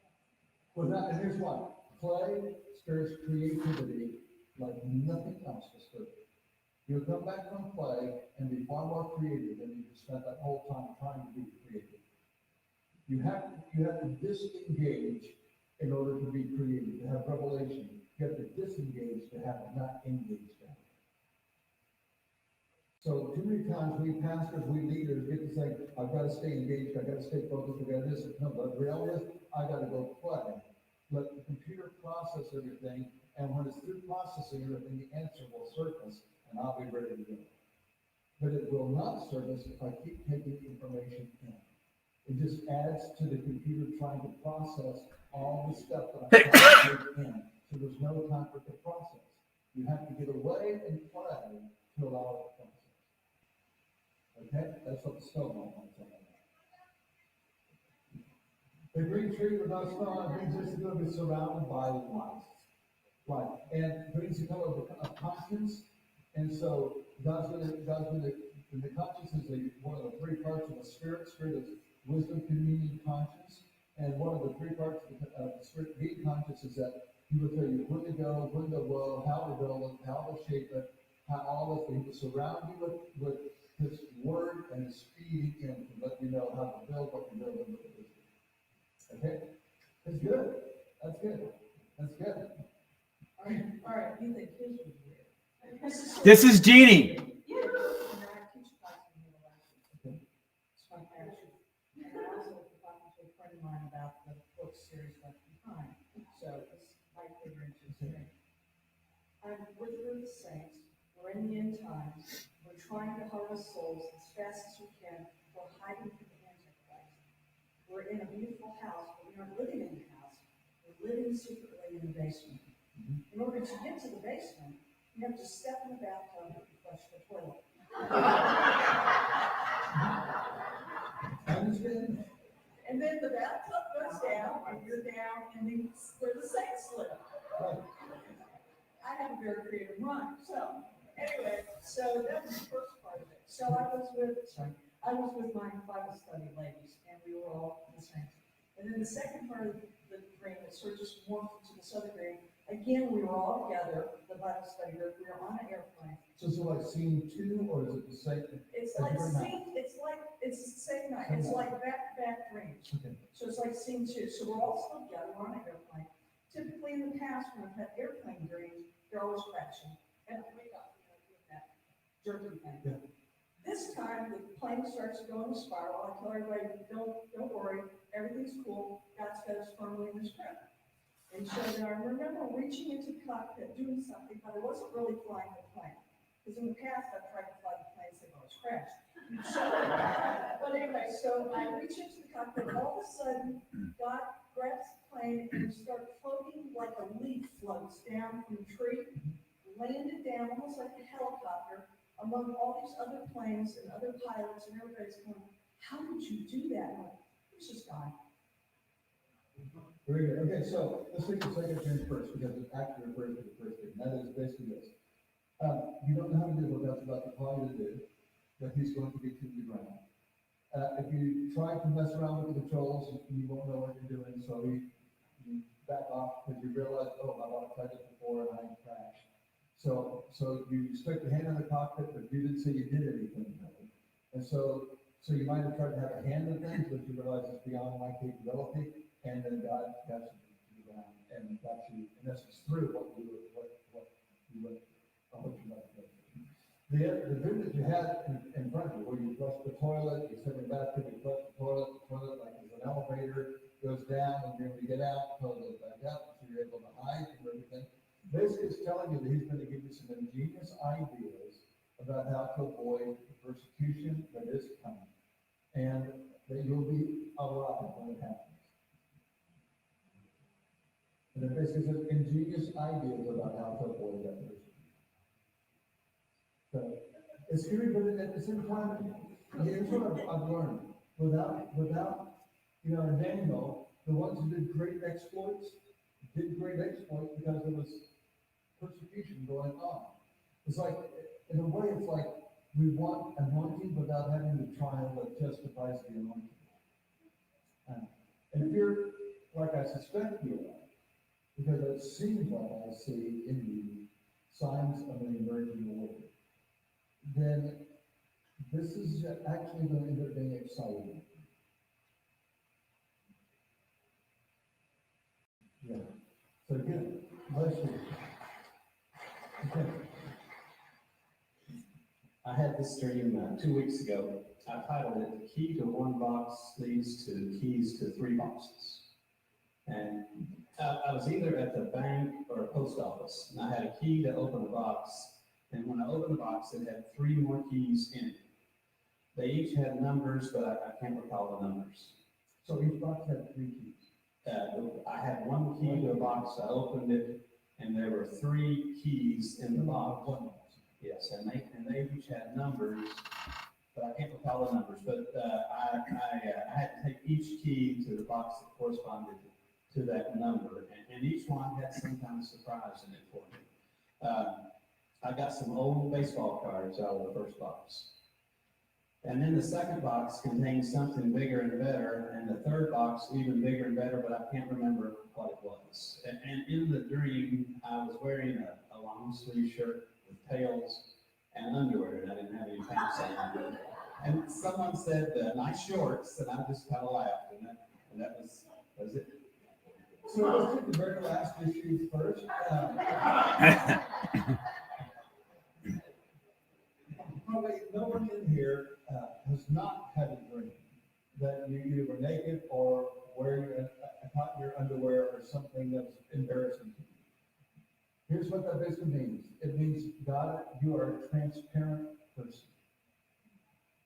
Well, that, and here's why. Play stirs creativity like nothing else will stir. You'll come back from play and be far more creative than you spent that whole time trying to be creative. You have to disengage in order to be creative, to have revelation. You have to disengage to have not engaged in. So too many times we pastors, we leaders get to say, I've got to stay engaged, I've got to stay focused, I've got this. No, but the reality is, I got to go play. Let the computer process everything, and when it's through processing everything, the answer will surface, and I'll be ready to go. But it will not surface if I keep taking information in. It just adds to the computer trying to process all the stuff that I'm trying to take in. So there's no time for it to process. You have to get away and play to allow it to process. Okay, that's what the snowball wants on that. The green tree with no snow on it means it's going to be surrounded by light. Light, and green's the color of conscience, and so God's gonna, and the conscience is one of the three parts of the spirit. Spirit is wisdom, communion, conscience, and one of the three parts of the spirit being conscious is that He will tell you when to go, how to build it, how to shape it, how all this. He will surround you with His word and His feeding Him to let you know how to build what you build in the business. Okay, that's good. That's good. That's good. All right, you think his was weird. This is Jeannie. And I teach class in the last. It's my passion. And I also talked to a friend of mine about the book series Left Behind. So it's my favorite thing. I'm with the saints. We're in the end times. We're trying to harvest souls as fast as we can. We're hiding from the Antichrist. We're in a beautiful house, but we aren't living in the house. We're living secretly in the basement. In order to get to the basement, you have to step in the bathtub and flush the toilet. Understand? And then the bathtub goes down, and you're down, and then where the saints live. I have a very creative mind. So, anyway, so that was the first part of it. So I was with my Bible study ladies, and we were all the same. And then the second part of the dream, it sort of just morphed into this other dream. Again, we were all together, the Bible study group. We were on an airplane. So is it like scene 2, or is it the same? It's like it's the same night. It's like back-to-back dreams. Okay. So it's like scene 2. So we're all still together. We're on an airplane. Typically in the past, when I've had airplane dreams, they're always crashing. And I wake up, with that jerky thing. Yeah. This time, the plane starts to go in a spiral. I tell everybody, don't worry, everything's cool. God's got us firmly in His grip. And so then I remember reaching into the cockpit, doing something, but I wasn't really flying the plane. Because in the past, I've tried to fly the plane, so I was crashed. So, but anyway, so I reach into the cockpit, and all of a sudden, God grabs the plane and we start floating like a leaf floats down from a tree, landed down almost like a helicopter among all these other planes and other pilots, and everybody's going, how did you do that? I'm like, it's just God. Very good. Okay, so let's take the second dream first, because it actually refers to the first dream. That is basically this. You don't know how to do what God's about to call you to do, but He's going to get you to the ground. If you try to mess around with the controls, you won't know what you're doing, so you back off because you realize, oh, I've tried this before and I crashed. So you stuck your hand in the cockpit, but you didn't say you did anything. Really. And so you might have tried to have a hand in things, but you realize it's beyond my capability. And then God got you to the ground and got you, in essence, through what you went. The dream that you had in front of you, where you flush the toilet, you sit in the bathroom, you flush the toilet like there's an elevator, goes down, and you're able to get out, the toilet goes back up, so you're able to hide from everything. Basically, it's telling you that He's going to give you some ingenious ideas about how to avoid the persecution that is coming, and that you'll be alive when it happens. And then basically some ingenious ideas about how to avoid that person. So it's scary, but at the same time, here's what I've learned. Without, in Daniel, the ones who did great exploits because there was persecution going on. It's like, in a way, it's like we want anointing without having the trial that justifies the anointing. And if you're, like I suspect you are, because it seems like I see in you signs of an emerging order, then this is actually going to end up being exciting. Yeah. So again, bless you. Okay. I had this dream 2 weeks ago. I titled it, "The Key to One Box Leads to Keys to Three Boxes." And I was either at the bank or a post office, and I had a key to open a box. And when I opened the box, it had 3 more keys in it. They each had numbers, but I can't recall the numbers. So each box had 3 keys. I had 1 key to a box. I opened it, and there were 3 keys in the box. Yes, and they each had numbers, but I can't recall all the numbers, but, I had to take each key to the box that corresponded to that number, and each one had some kind of surprise in it for me. I got some old baseball cards out of the first box. And then the second box contained something bigger and better, and the third box even bigger and better, but I can't remember what it was. And in the dream, I was wearing a long sleeve shirt with tails and underwear, and I didn't have any pants on. And someone said, nice shorts, and I just kind of laughed, and that was it. So let's take the very last issue first. Probably no one in here has not had a dream that you either were naked or wearing your underwear or something that's embarrassing to you. Here's what that basically means. It means, God, you are a transparent person.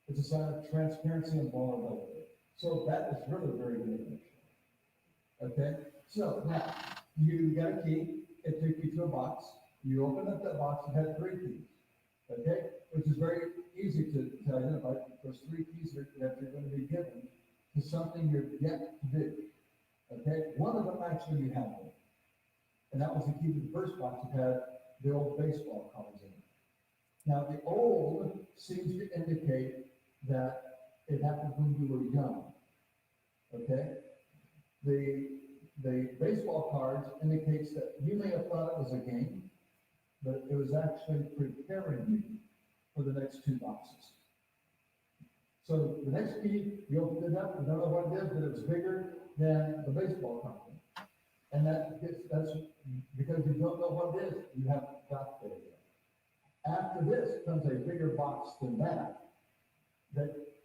It's a sign of transparency and vulnerability. So that is really very good. Okay? So now, you got a key. It took you to a box. You opened up that box and had 3 keys. Okay? Which is very easy to identify. Those 3 keys that you're going to be given to something you're yet to do. Okay? One of them actually you have one. And that was the key to the first box that had the old baseball cards in it. Now, the old seems to indicate that it happened when you were young. Okay? The baseball cards indicates that you may have thought it was a game, but it was actually preparing you for the next 2 boxes. So the next key, you opened it up, you don't know what it is, but it's bigger than the baseball card. And that's because you don't know what it is, you haven't got there yet. After this comes a bigger box than that,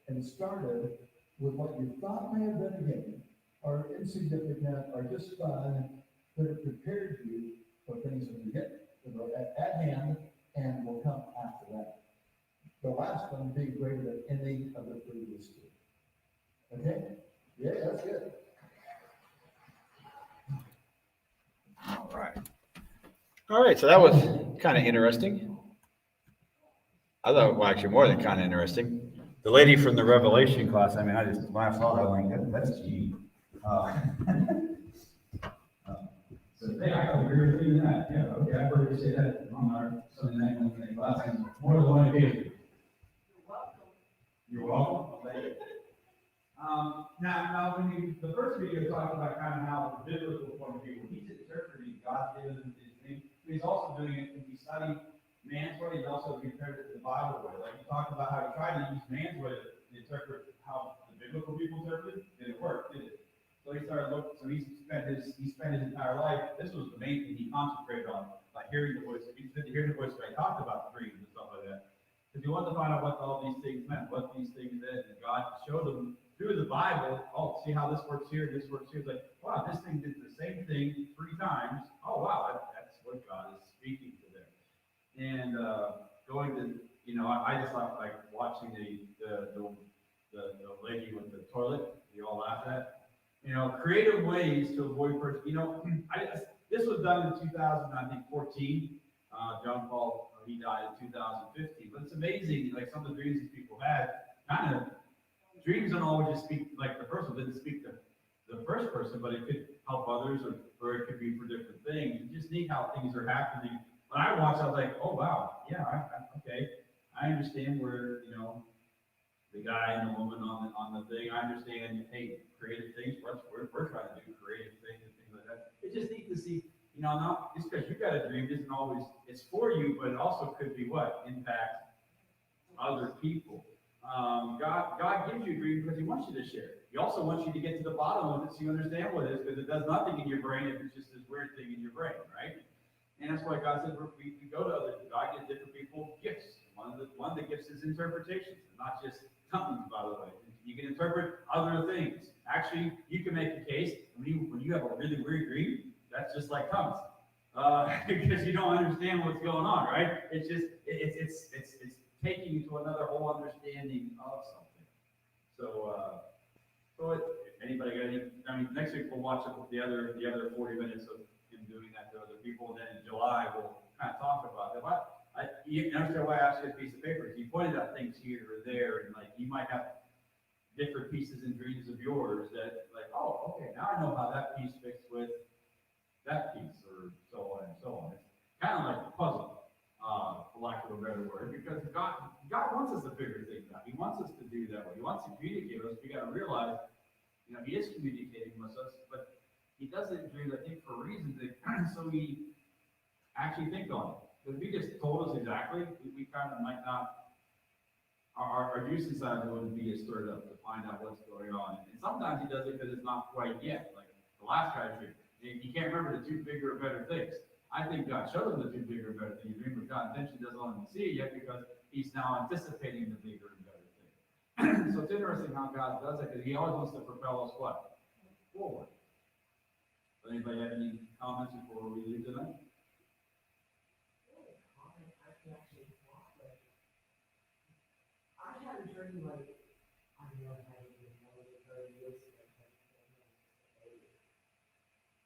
and started with what you thought may have been a game, or insignificant, or just fun, but it prepared you for things that you get at hand and will come after that. The last one being greater than any of the previous 2. Okay? Yeah, that's good. All right, so that was kind of interesting. I thought, well, actually more than kind of interesting. The lady from the Revelation class, I mean, I just, when I saw that, I'm like, that's cheap. So, hey, I agree with you in that, yeah, okay, I've heard you say that on our Sunday night Wednesday classes, more than one occasion. You're welcome. Thank you. Now, when the first video talked about kind of how the biblical point of view, when he's interpreting God given his name, he's also doing it when he studied man's way, he's also compared it to the Bible way. Like he talked about how he tried to use man's way to interpret how the biblical people interpreted it, didn't work, did it? So he started looking, so he spent his entire life, this was the main thing he concentrated on, like hearing the voice, hearing the voice when I talked about the dreams and stuff like that. Because he wanted to find out what all these things meant, what these things did, and God showed him through the Bible, oh, see how this works here, this works here. It's like, wow, this thing did the same thing 3 times. Oh, wow, that's what God is speaking to them. And going to, I just like watching the lady with the toilet, you all laugh at. Creative ways to avoid this was done in 2014. John Paul, he died in 2015. But it's amazing, like some of the dreams these people had, kind of, dreams don't always just speak, like the first one didn't speak to the first person, but it could help others, or it could be for different things. You just need how things are happening. When I watched, I was like, oh, wow, yeah, okay. I understand where, the guy and the woman on the thing, I understand, hey, creative things, we're trying to do creative things and things like that. It's just neat to see, not just because you got a dream isn't always, it's for you, but it also could be what? Impact other people. God gives you a dream because he wants you to share it. He also wants you to get to the bottom of it so you understand what it is, because it does nothing in your brain if it's just this weird thing in your brain, right? And that's why God said we go to other, God gives different people gifts. One of the gifts is interpretations, not just tongues, by the way. You can interpret other things. Actually, you can make a case when you have a really weird dream, that's just like tongues. Because you don't understand what's going on, right? It's just it's taking you to another whole understanding of something. So if anybody got any? Next week we'll watch the other 40 minutes of him doing that to other people, and then in July we'll kind of talk about that. You understand why I asked you a piece of paper? You pointed out things here or there, and like, you might have different pieces and dreams of yours that, like, oh, okay, now I know how that piece fits with that piece, or so on and so on. It's kind of like a puzzle, for lack of a better word, because God wants us to figure things out. He wants us to do that way. He wants to communicate with us. We got to realize, He is communicating with us, but He does it in dreams, I think, for a reason, so we actually think on it. If He just told us exactly, we kind of might not, our juice inside wouldn't be as stirred up to find out what's going on. And sometimes He does it because it's not quite yet, like the last guy's dream. He can't remember the two bigger or better things. I think God showed him the two bigger and better things. Dream, but God intentionally doesn't want him to see it yet because He's now anticipating the bigger and better thing. So it's interesting how God does it, because He always wants to propel us what? Forward. Does anybody have any comments before we leave tonight? I had a dream like, I know I didn't know it very years ago.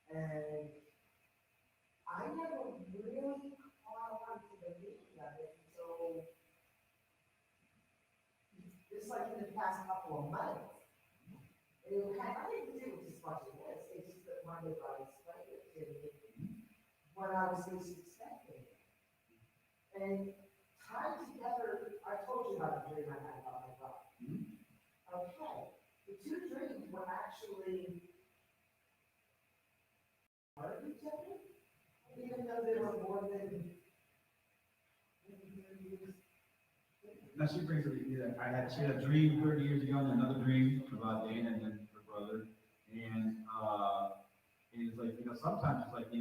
And I never really caught on to the meaning of it until just like in the past couple of months. It had nothing to do with as much as this, it's just that one day God explained it to me when I was least expecting it. And tied together, I told you about the dream I had about my brother. Okay, the two dreams were actually part of each other, even though they were more than. Now she brings up, she had a dream 30 years ago, and another dream about Dana and then her brother, and it's like, sometimes it's like,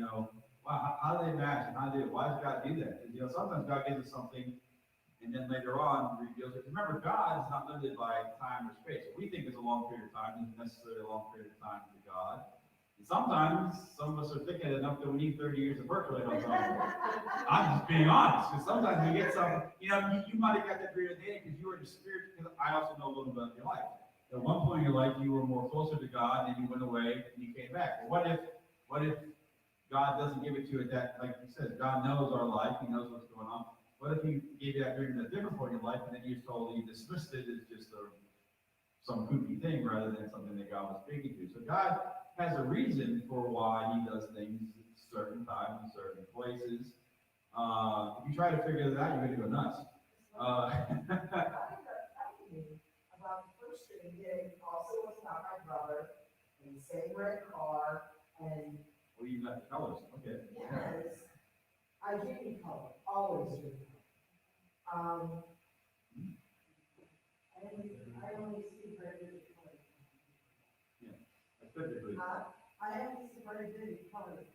wow, how do they imagine? Why does God do that? And, sometimes God gives us something, and then later on reveals it. Remember, God is not limited by time or space. What we think is a long period of time isn't necessarily a long period of time to God. And sometimes some of us are thinking enough that we need 30 years of work on something. I'm just being honest, because sometimes we get some, you might have got that period of day because you were in the spirit, because I also know a little bit of your life. At one point in your life, you were more closer to God, and you went away, and you came back. Well, what if God doesn't give it to you at that, like you said, God knows our life, He knows what's going on. What if He gave you that dream at a different point in your life, and then you totally dismissed it as just some kooky thing rather than something that God was speaking to? So God has a reason for why He does things at certain times in certain places. If you try to figure that out, you're going to go nuts. About the first dream, it also was about my brother, in the same red car, and. Well, you got the colors, okay. Yes, I dream color, always dream color. I only see very vivid colors. Yeah, that's typically. I only see very vivid colors.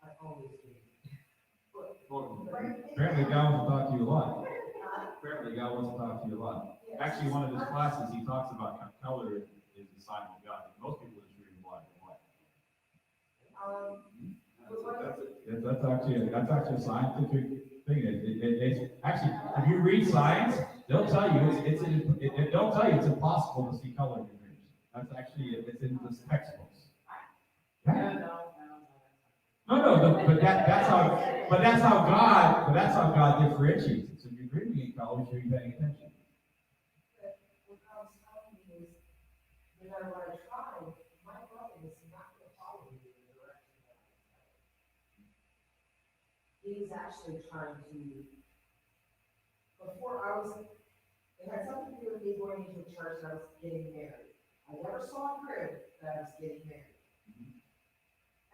I always do. Well, apparently God wants to talk to you a lot. Apparently God wants to talk to you a lot. Actually, one of his classes, he talks about color is the sign of God. Most people just read black and white. That's actually a scientific thing. It's actually, if you read science, they'll tell you they'll tell you it's impossible to see color in your dreams. That's actually, it's in the textbooks. But that's how God differentiates it. So if you're dreaming in color, you should be paying attention. But what I was telling you is, no matter what I try, my brother is not going to follow me in the direction that I tell. He's actually trying to, it had something to do with me going into a church and I was getting married. I never saw in prayer that I was getting married.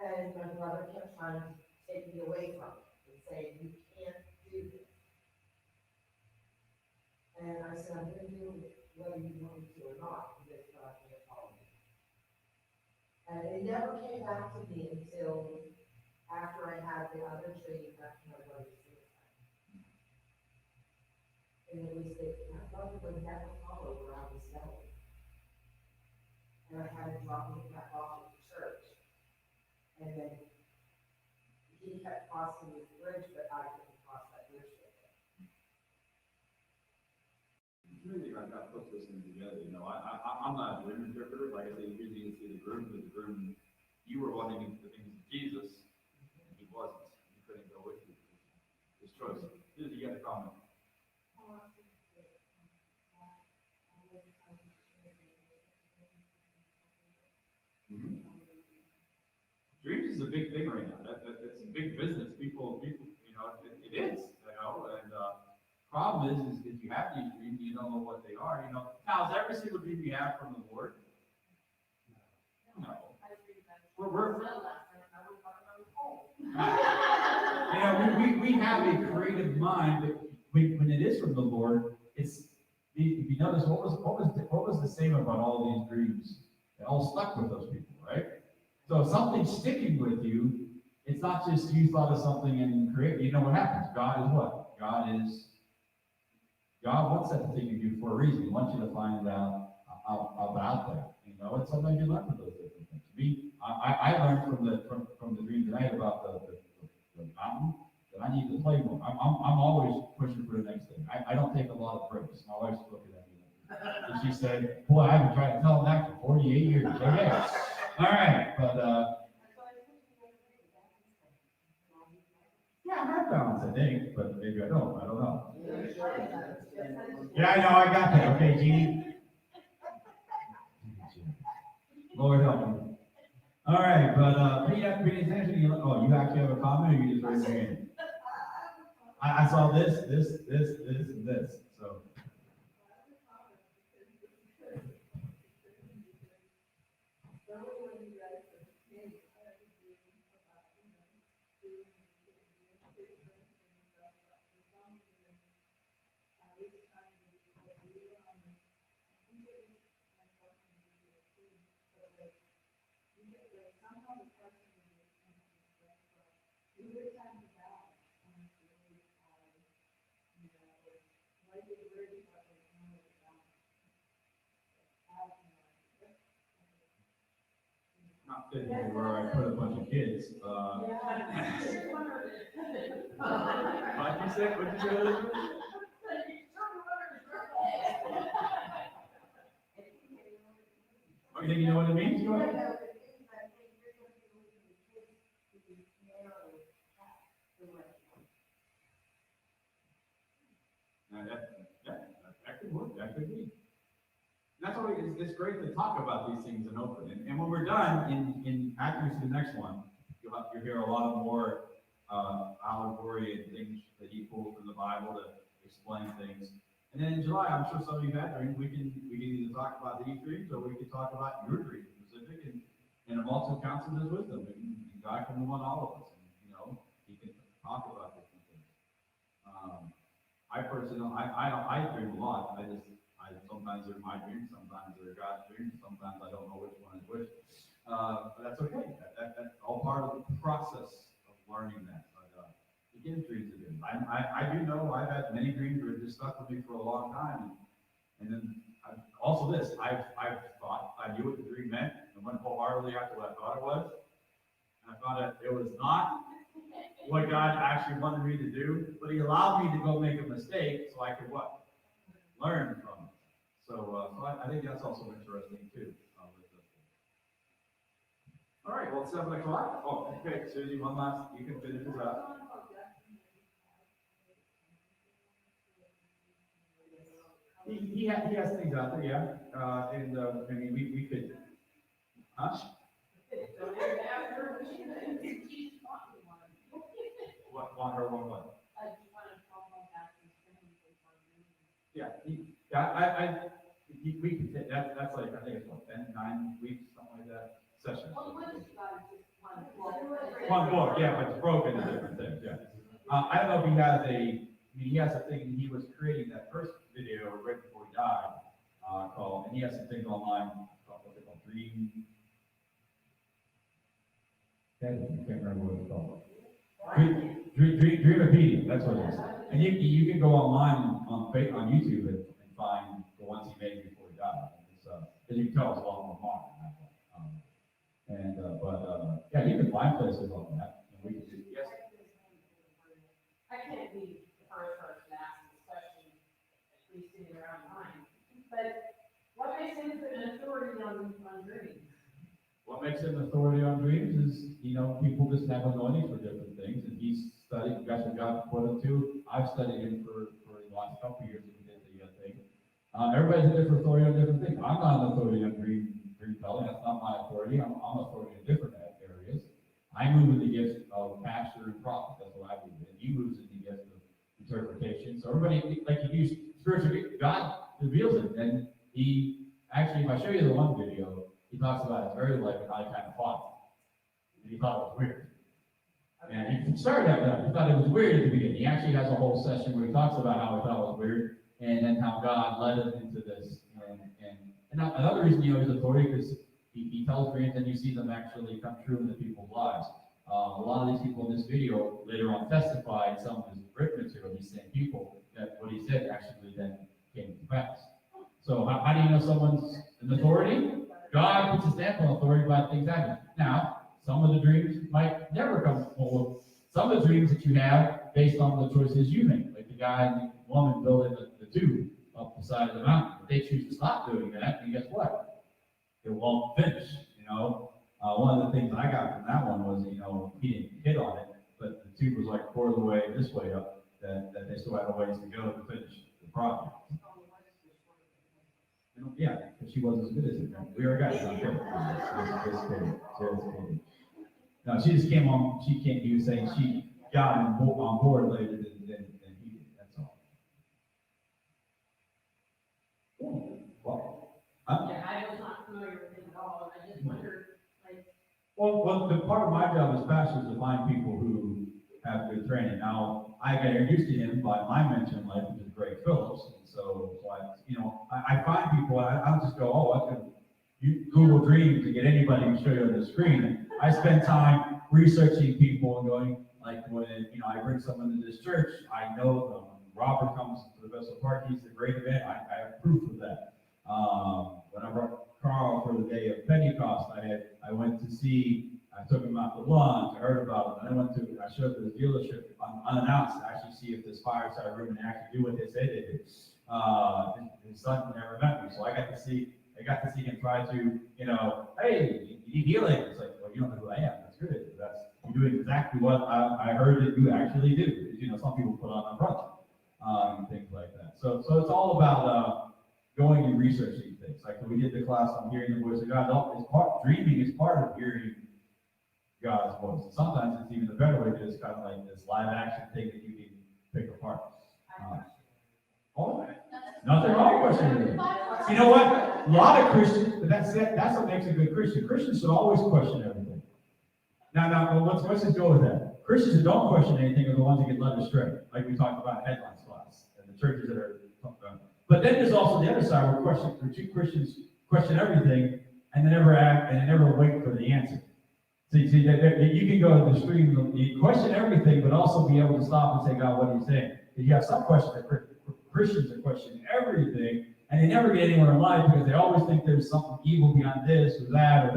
And my brother kept trying to take me away from it and saying, you can't do this. And I said, I'm going to do it whether you want me to or not, because God can't follow me. And it never came back to me until after I had the other dream after my brother's suicide. And it was that my brother would never follow where I was going. And I had to drop him back off at the church. And then he kept crossing this bridge, but I couldn't cross that bridge with him. Really, I got put this thing together. I'm not a dream interpreter. Like I said, you didn't see the groom, but the groom, you were wanting the things of Jesus, and he wasn't. You couldn't go with you. choice. Susie, you got a comment? Mhm. Dreams is a big thing right now. That's a big business. People, you know, it is, you know, and, problem is if you have these dreams, you don't know what they are, you know. Now, is every single dream you have from the Lord? No. We're you know, we have a creative mind, but when it is from the Lord, it's, if you notice, what was the same about all these dreams? It all stuck with those people, right? So if something's sticking with you, it's not just you thought of something and create, you know what happens? God is what? God wants that thing in you for a reason. He wants you to find out about that, you know, and sometimes you learn from those different things. I learned from the dream tonight about the mountain, that I need to play more. I'm always pushing for the next thing. I don't take a lot of breaks. My wife's looking at me. And she said, boy, I've been trying to tell him that for 48 years. Okay. All right. But, yeah, I have balance, I think, but maybe I don't. I don't know. Yeah, I know. I got that. Okay, Jeannie. Lord help me. All right, but pay attention. You actually have a comment, or you just raised your hand? I saw this, and this. So. Not fitting where I put a bunch of kids. What'd you say, Elizabeth? Oh, you think you know what it means? Go ahead. Now that could work. That could be. That's why it's great to talk about these things and open. And when we're done in accuracy, the next one, you'll hear a lot of more allegory and things that he pulled from the Bible to explain things. And then in July, I'm sure some of you had dreams. We can either talk about these dreams, or we can talk about your dreams specific. And it also counts as wisdom. God can move on all of us, and you know, he can talk about different things. I personally, I dream a lot. Sometimes they're my dreams, sometimes they're God's dreams, sometimes I don't know which one is which. But that's okay. That's all part of the process of learning that. But it gives dreams to do. I do know I've had many dreams that have just stuck with me for a long time. And then I've thought I knew what the dream meant and went wholeheartedly after what I thought it was. And I found out it was not what God actually wanted me to do, but he allowed me to go make a mistake so I could what? Learn from it. So I think that's also interesting too. All right, well, it's 7 o'clock. Oh, okay, Susie, one last, you can finish this up. He has things out there, yeah. And I mean, we could, huh? What? Yeah, we could take that. That's like, I think it's what, 9 weeks, something like that. Session. One book, yeah, but it's broken into different things, yeah. I don't know if he has a thing, he was creating that first video right before he died, called, and he has some things online, called, what's it called, Dream. I can't remember what it's called. Dreamopedia, that's what it is. And you can go online on YouTube and find the ones he made before he died. Because you can tell it's a lot more modern. Yeah, you can find places on that. And we can do, yes. I can't be the first person to ask this question, at least in your own mind. But what makes him an authority on dreams? What makes him authority on dreams is, you know, people just have anointings for different things, and he's studied, that's what God put him to. I've studied him for the last couple of years that we did the thing. Everybody's a different authority on different things. I'm not an authority on green belly, that's not my authority. I'm authority in different areas. I move in the gifts of pastor and prophet, that's what I move in. He moves in the gift of interpretation. So everybody, like you use spiritual gift, God reveals it. And he, actually, if I show you the one video, he talks about his early life and how he kind of fought. And he thought it was weird. And he started out with that. He thought it was weird at the beginning. He actually has a whole session where he talks about how he thought it was weird, and then how God led him into this. And another reason you know his authority, because he tells dreams and you see them actually come true in the people's lives. A lot of these people in this video later on testified, some of his written material, these same people, that what he said actually then came to pass. So how do you know someone's an authority? God puts a stamp on authority by things happening. Now, some of the dreams might never come forward. Some of the dreams that you have based on the choices you make, like the guy and the woman building the tube up the side of the mountain. If they choose to stop doing that, then guess what? It won't finish, you know. One of the things I got from that one was, you know, he didn't hit on it, but the tube was like a quarter of the way this way up, that they still had a ways to go to finish the project. Yeah, because she wasn't as good as him. We were guys on kidding. No, she just came on, he was saying she got on board later than he did, that's all. Well, Yeah, I was not familiar with it at all, and I just wondered, like, well, the part of my job as pastor is to find people who have good training. Now, I got introduced to him by my mentor in life, which is Greg Phillips. And so I find people, I don't just go, oh, I can Google Dream to get anybody to show you on the screen. I spend time researching people and going, like when, I bring someone to this church, I know them. When Robert comes to the Vessel Park, he's a great event. I have proof of that. When I brought Carl for the day of Pentecost, I went to see, I took him out to lunch, I heard about him, and I showed up to his dealership unannounced to actually see if this fireside room and actually do what they say they do. His son never met me, so I got to see him try to, hey, you need healing. It's like, well, you don't know who I am. That's good. You're doing exactly what I heard that you actually do. Some people put on a front, and things like that. So it's all about going and researching things. Like when we did the class on hearing the voice of God, dreaming is part of hearing God's voice. Sometimes it's even a better way because it's kind of like this live action thing that you can pick apart. Nothing wrong with questioning. You know what? A lot of Christians, but that's what makes a good Christian. Christians should always question everything. Now, let's just go with that. Christians who don't question anything are the ones that get led astray, like we talked about in headlines class, and the churches that are talking about. But then there's also the other side where Christians question everything and they never act and they never wait for the answer. See, you can go to the stream, you question everything, but also be able to stop and say, God, what are you saying? If you have some questions that Christians that question everything, and they never get anywhere in life because they always think there's something evil beyond this or that,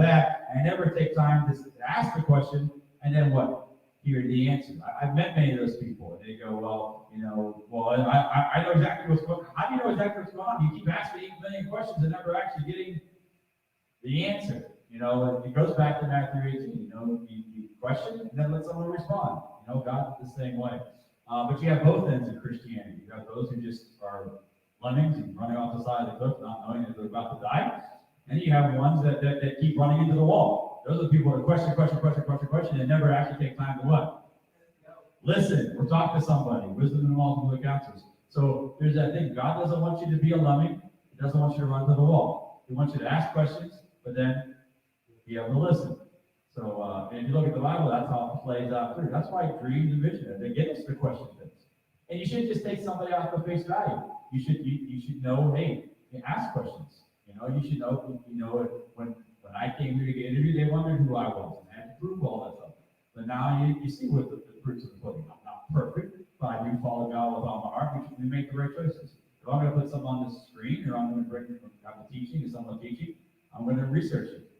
and they never take time to ask the question, and then what? Hear the answer. I've met many of those people, and they go, I know exactly what's going on. How do you know exactly what's going on? You keep asking 8 million questions and never actually getting the answer. It goes back to Matthew 18. You question and then let someone respond. God's the same way. But you have both ends of Christianity. You have those who just are lemmings and running off the side of the cliff, not knowing that they're about to die. And you have ones that keep running into the wall. Those are the people that question, and never actually take time to what? Listen or talk to somebody. Wisdom and multiple counsels. So there's that thing. God doesn't want you to be a lemming. He doesn't want you to run to the wall. He wants you to ask questions, but then be able to listen. So if you look at the Bible, that's how it plays out through. That's why dreams and vision, they get us to question things. And you shouldn't just take somebody off the face value. You should know, hey, ask questions. You should know, when I came here to get interviewed, they wondered who I was, and I had to prove all that stuff. But now you see what the fruits of the pudding. I'm not perfect, but I do follow God with all my heart. We make the right choices. If I'm going to put something on the screen, or I'm going to bring I'm teaching, or someone teaching, I'm going to research it.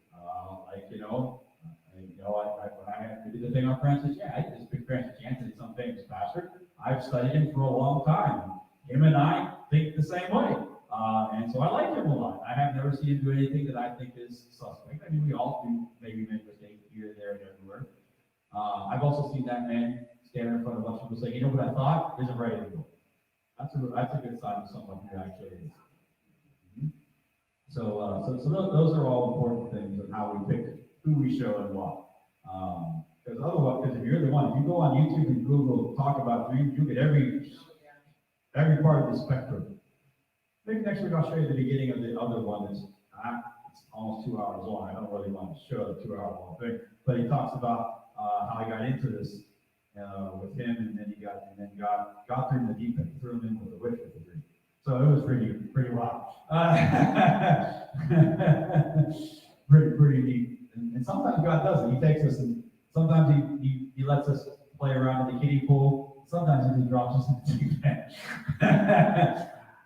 When I did the thing on Francis, I just picked Francis Jansen, some famous pastor. I've studied him for a long time. Him and I think the same way. And so I like him a lot. I have never seen him do anything that I think is suspect. We all do maybe make mistakes here, there, and everywhere. I've also seen that man standing in front of a bunch of people saying, you know what I thought, isn't right anymore. That's a good sign of someone who actually is. Mhm. So those are all important things of how we pick who we show and what. Because otherwise, because if you're the one, if you go on YouTube and Google talk about dreams, you get every part of the spectrum. Maybe next week I'll show you the beginning of the other one that's it's almost 2 hours long. I don't really want to show the 2 hour long thing, but he talks about how he got into this with him, and then God threw him in the deep end, threw him in with the witch with the dream. So it was pretty wild. Pretty neat. And sometimes God does it. He takes us and sometimes he lets us play around in the kiddie pool. Sometimes he just drops us in the deep end.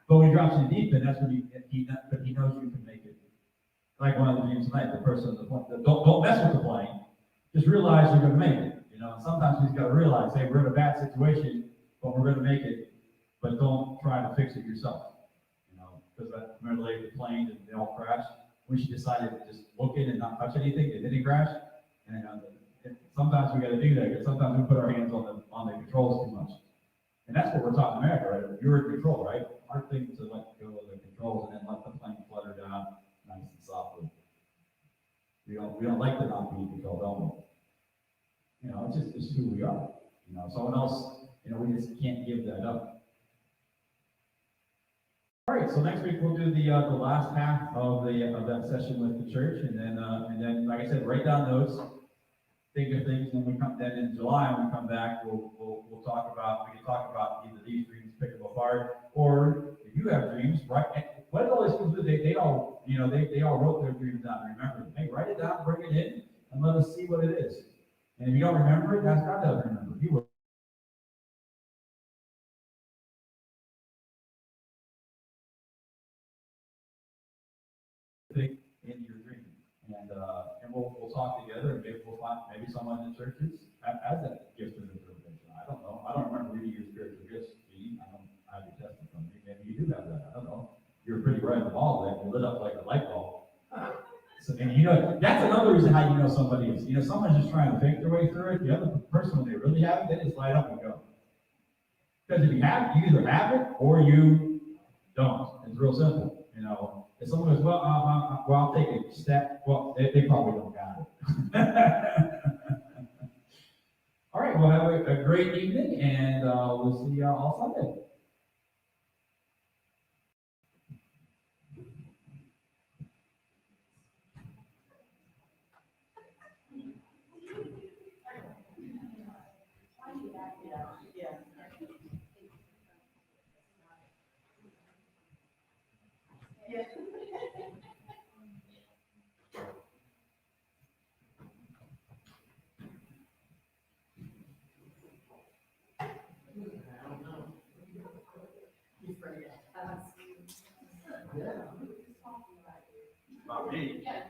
But when he drops you in the deep end, that's when he knows you can make it. Like one of the dreams tonight, the person on the plane, don't mess with the plane. Just realize you're going to make it. You know, sometimes we just got to realize, hey, we're in a bad situation, but we're going to make it. But don't try to fix it yourself. You know, because remember the plane and they all crashed. When she decided to just look in and not touch anything, it didn't crash. And sometimes we got to do that because sometimes we put our hands on the controls too much. And that's what we're taught in America, right? You're in control, right? Our thing is to let go of the controls and then let the plane flutter down nice and softly. We don't like to not be in control, don't we? You know, it's who we are. You know, someone else, you know, we just can't give that up. All right, so next week we'll do the last half of that session with the church, and then like I said, write down notes, think of things. Then in July when we come back, we'll talk about either these dreams, pick them apart, or if you have dreams, right? What did all these people do? They all wrote their dreams down. Remember them. Hey, write it down, bring it in, and let us see what it is. And if you don't remember it, that's God doesn't remember. You will. In your dream, and we'll talk together, and maybe we'll find someone in the churches has that gift of interpretation. I don't know. I don't remember reading your spiritual gifts, Gene. I have your testimony from you. Maybe you do have that. I don't know. You're pretty right on the ball there. You lit up like a light bulb. So, and you know, that's another reason how you know somebody is. You know, someone's just trying to fake their way through it. The other person, when they really have it, they just light up and go. Because if you either have it or you don't. It's real simple. You know, if someone goes, well, I'll take a step. Well, they probably don't got it. All right. Well, have a great evening, and we'll see you all Sunday. About me? Yeah.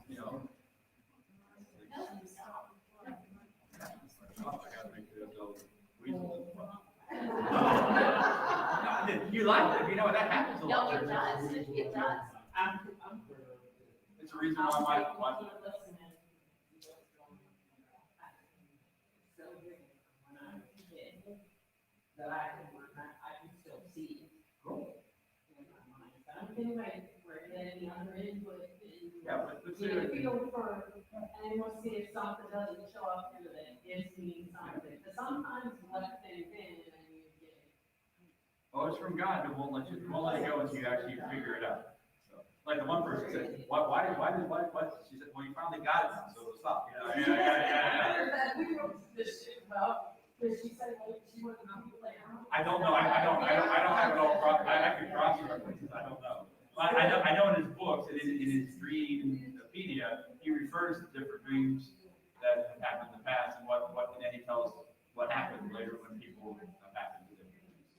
You know. You like it, you know, that happens a lot. No, it does, it does. It's a reason why my that I can still see growth in my mind. But I'm thinking like we're getting younger input and feel for, and we'll see if something doesn't show up through it, gives me something. But sometimes let things in and then you get it. Oh, it's from God who won't let it go until you actually figure it out. So, like the one person said, why? She said, well, you finally got it now, so stop. You know, But she said, well, she wasn't on the plan. I don't know. I don't have it all. I could cross references. I don't know. But I know in his books, in his Dreampedia, he refers to different dreams that have happened in the past and and then he tells what happened later when people have happened to them.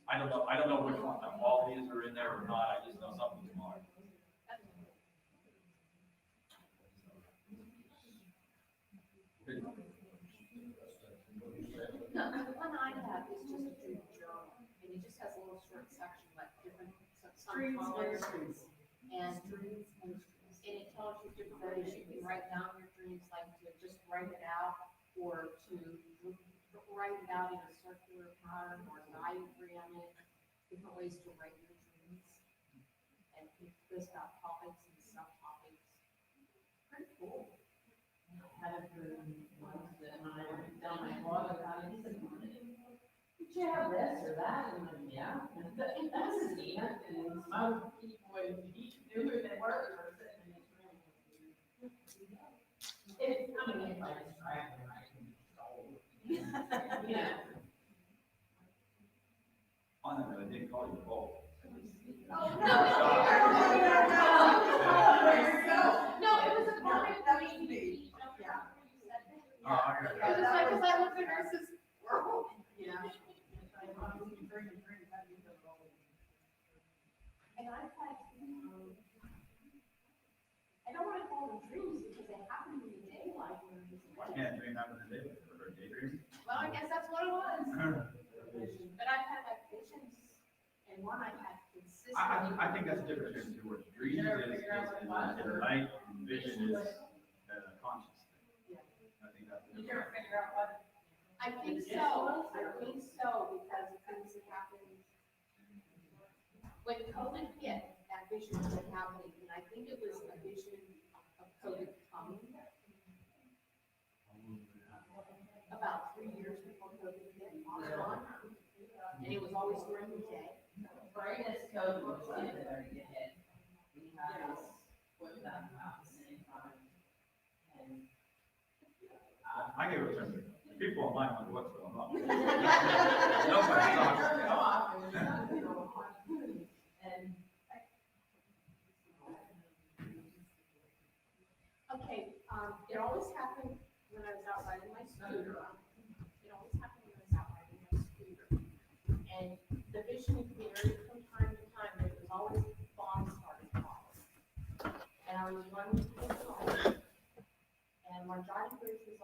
I don't know which one of all these are in there or not. I just know some of them are. No, the one I have is just a dream journal. short section, like different, some Streets, colors. streets. And it tells you different ways you can write down your dreams, like to just write it out, or to write it out in a circular pattern or diagram it, different ways to write your dreams. And it lists out topics and subtopics. Pretty cool. Had a dream once that when I went down my father got it, he said, did you have this or that? And I'm like, yeah. And that's neat. And some people would each knew who they were or sitting in his room. It's, I mean, if I distract them, I can control it. Yeah. On that, I did call you both. No, it was a perfect, I mean, each of the after you said it. Oh, I got it. It was just like, cause I looked at her, says, world. Yeah. And I've had, I don't wanna call them dreams because they happen in the daylight when it's Why can't dream happen in the day, or daydream? well, I guess that's what it was. But I've had like visions, and one I've had consistently. I think that's the difference between two words. Dreams is in the night, and vision is conscious. I think that's. Did you ever figure out what? I think so, because things that happened. When COVID hit, that vision was happening, and I think it was a vision of COVID coming. About 3 years before COVID hit, off and on, and it was always during the day. Brightest code was like there you hit. We had put that about the same time. And I give it a chance. People online wonder what's going on. Nobody's talking. And Okay, it always happened when I was out riding my scooter. It always happened when I was out riding my scooter. And the vision varied from time to time, but it was always bombs started falling. And I was running to the home, and my driving bridge was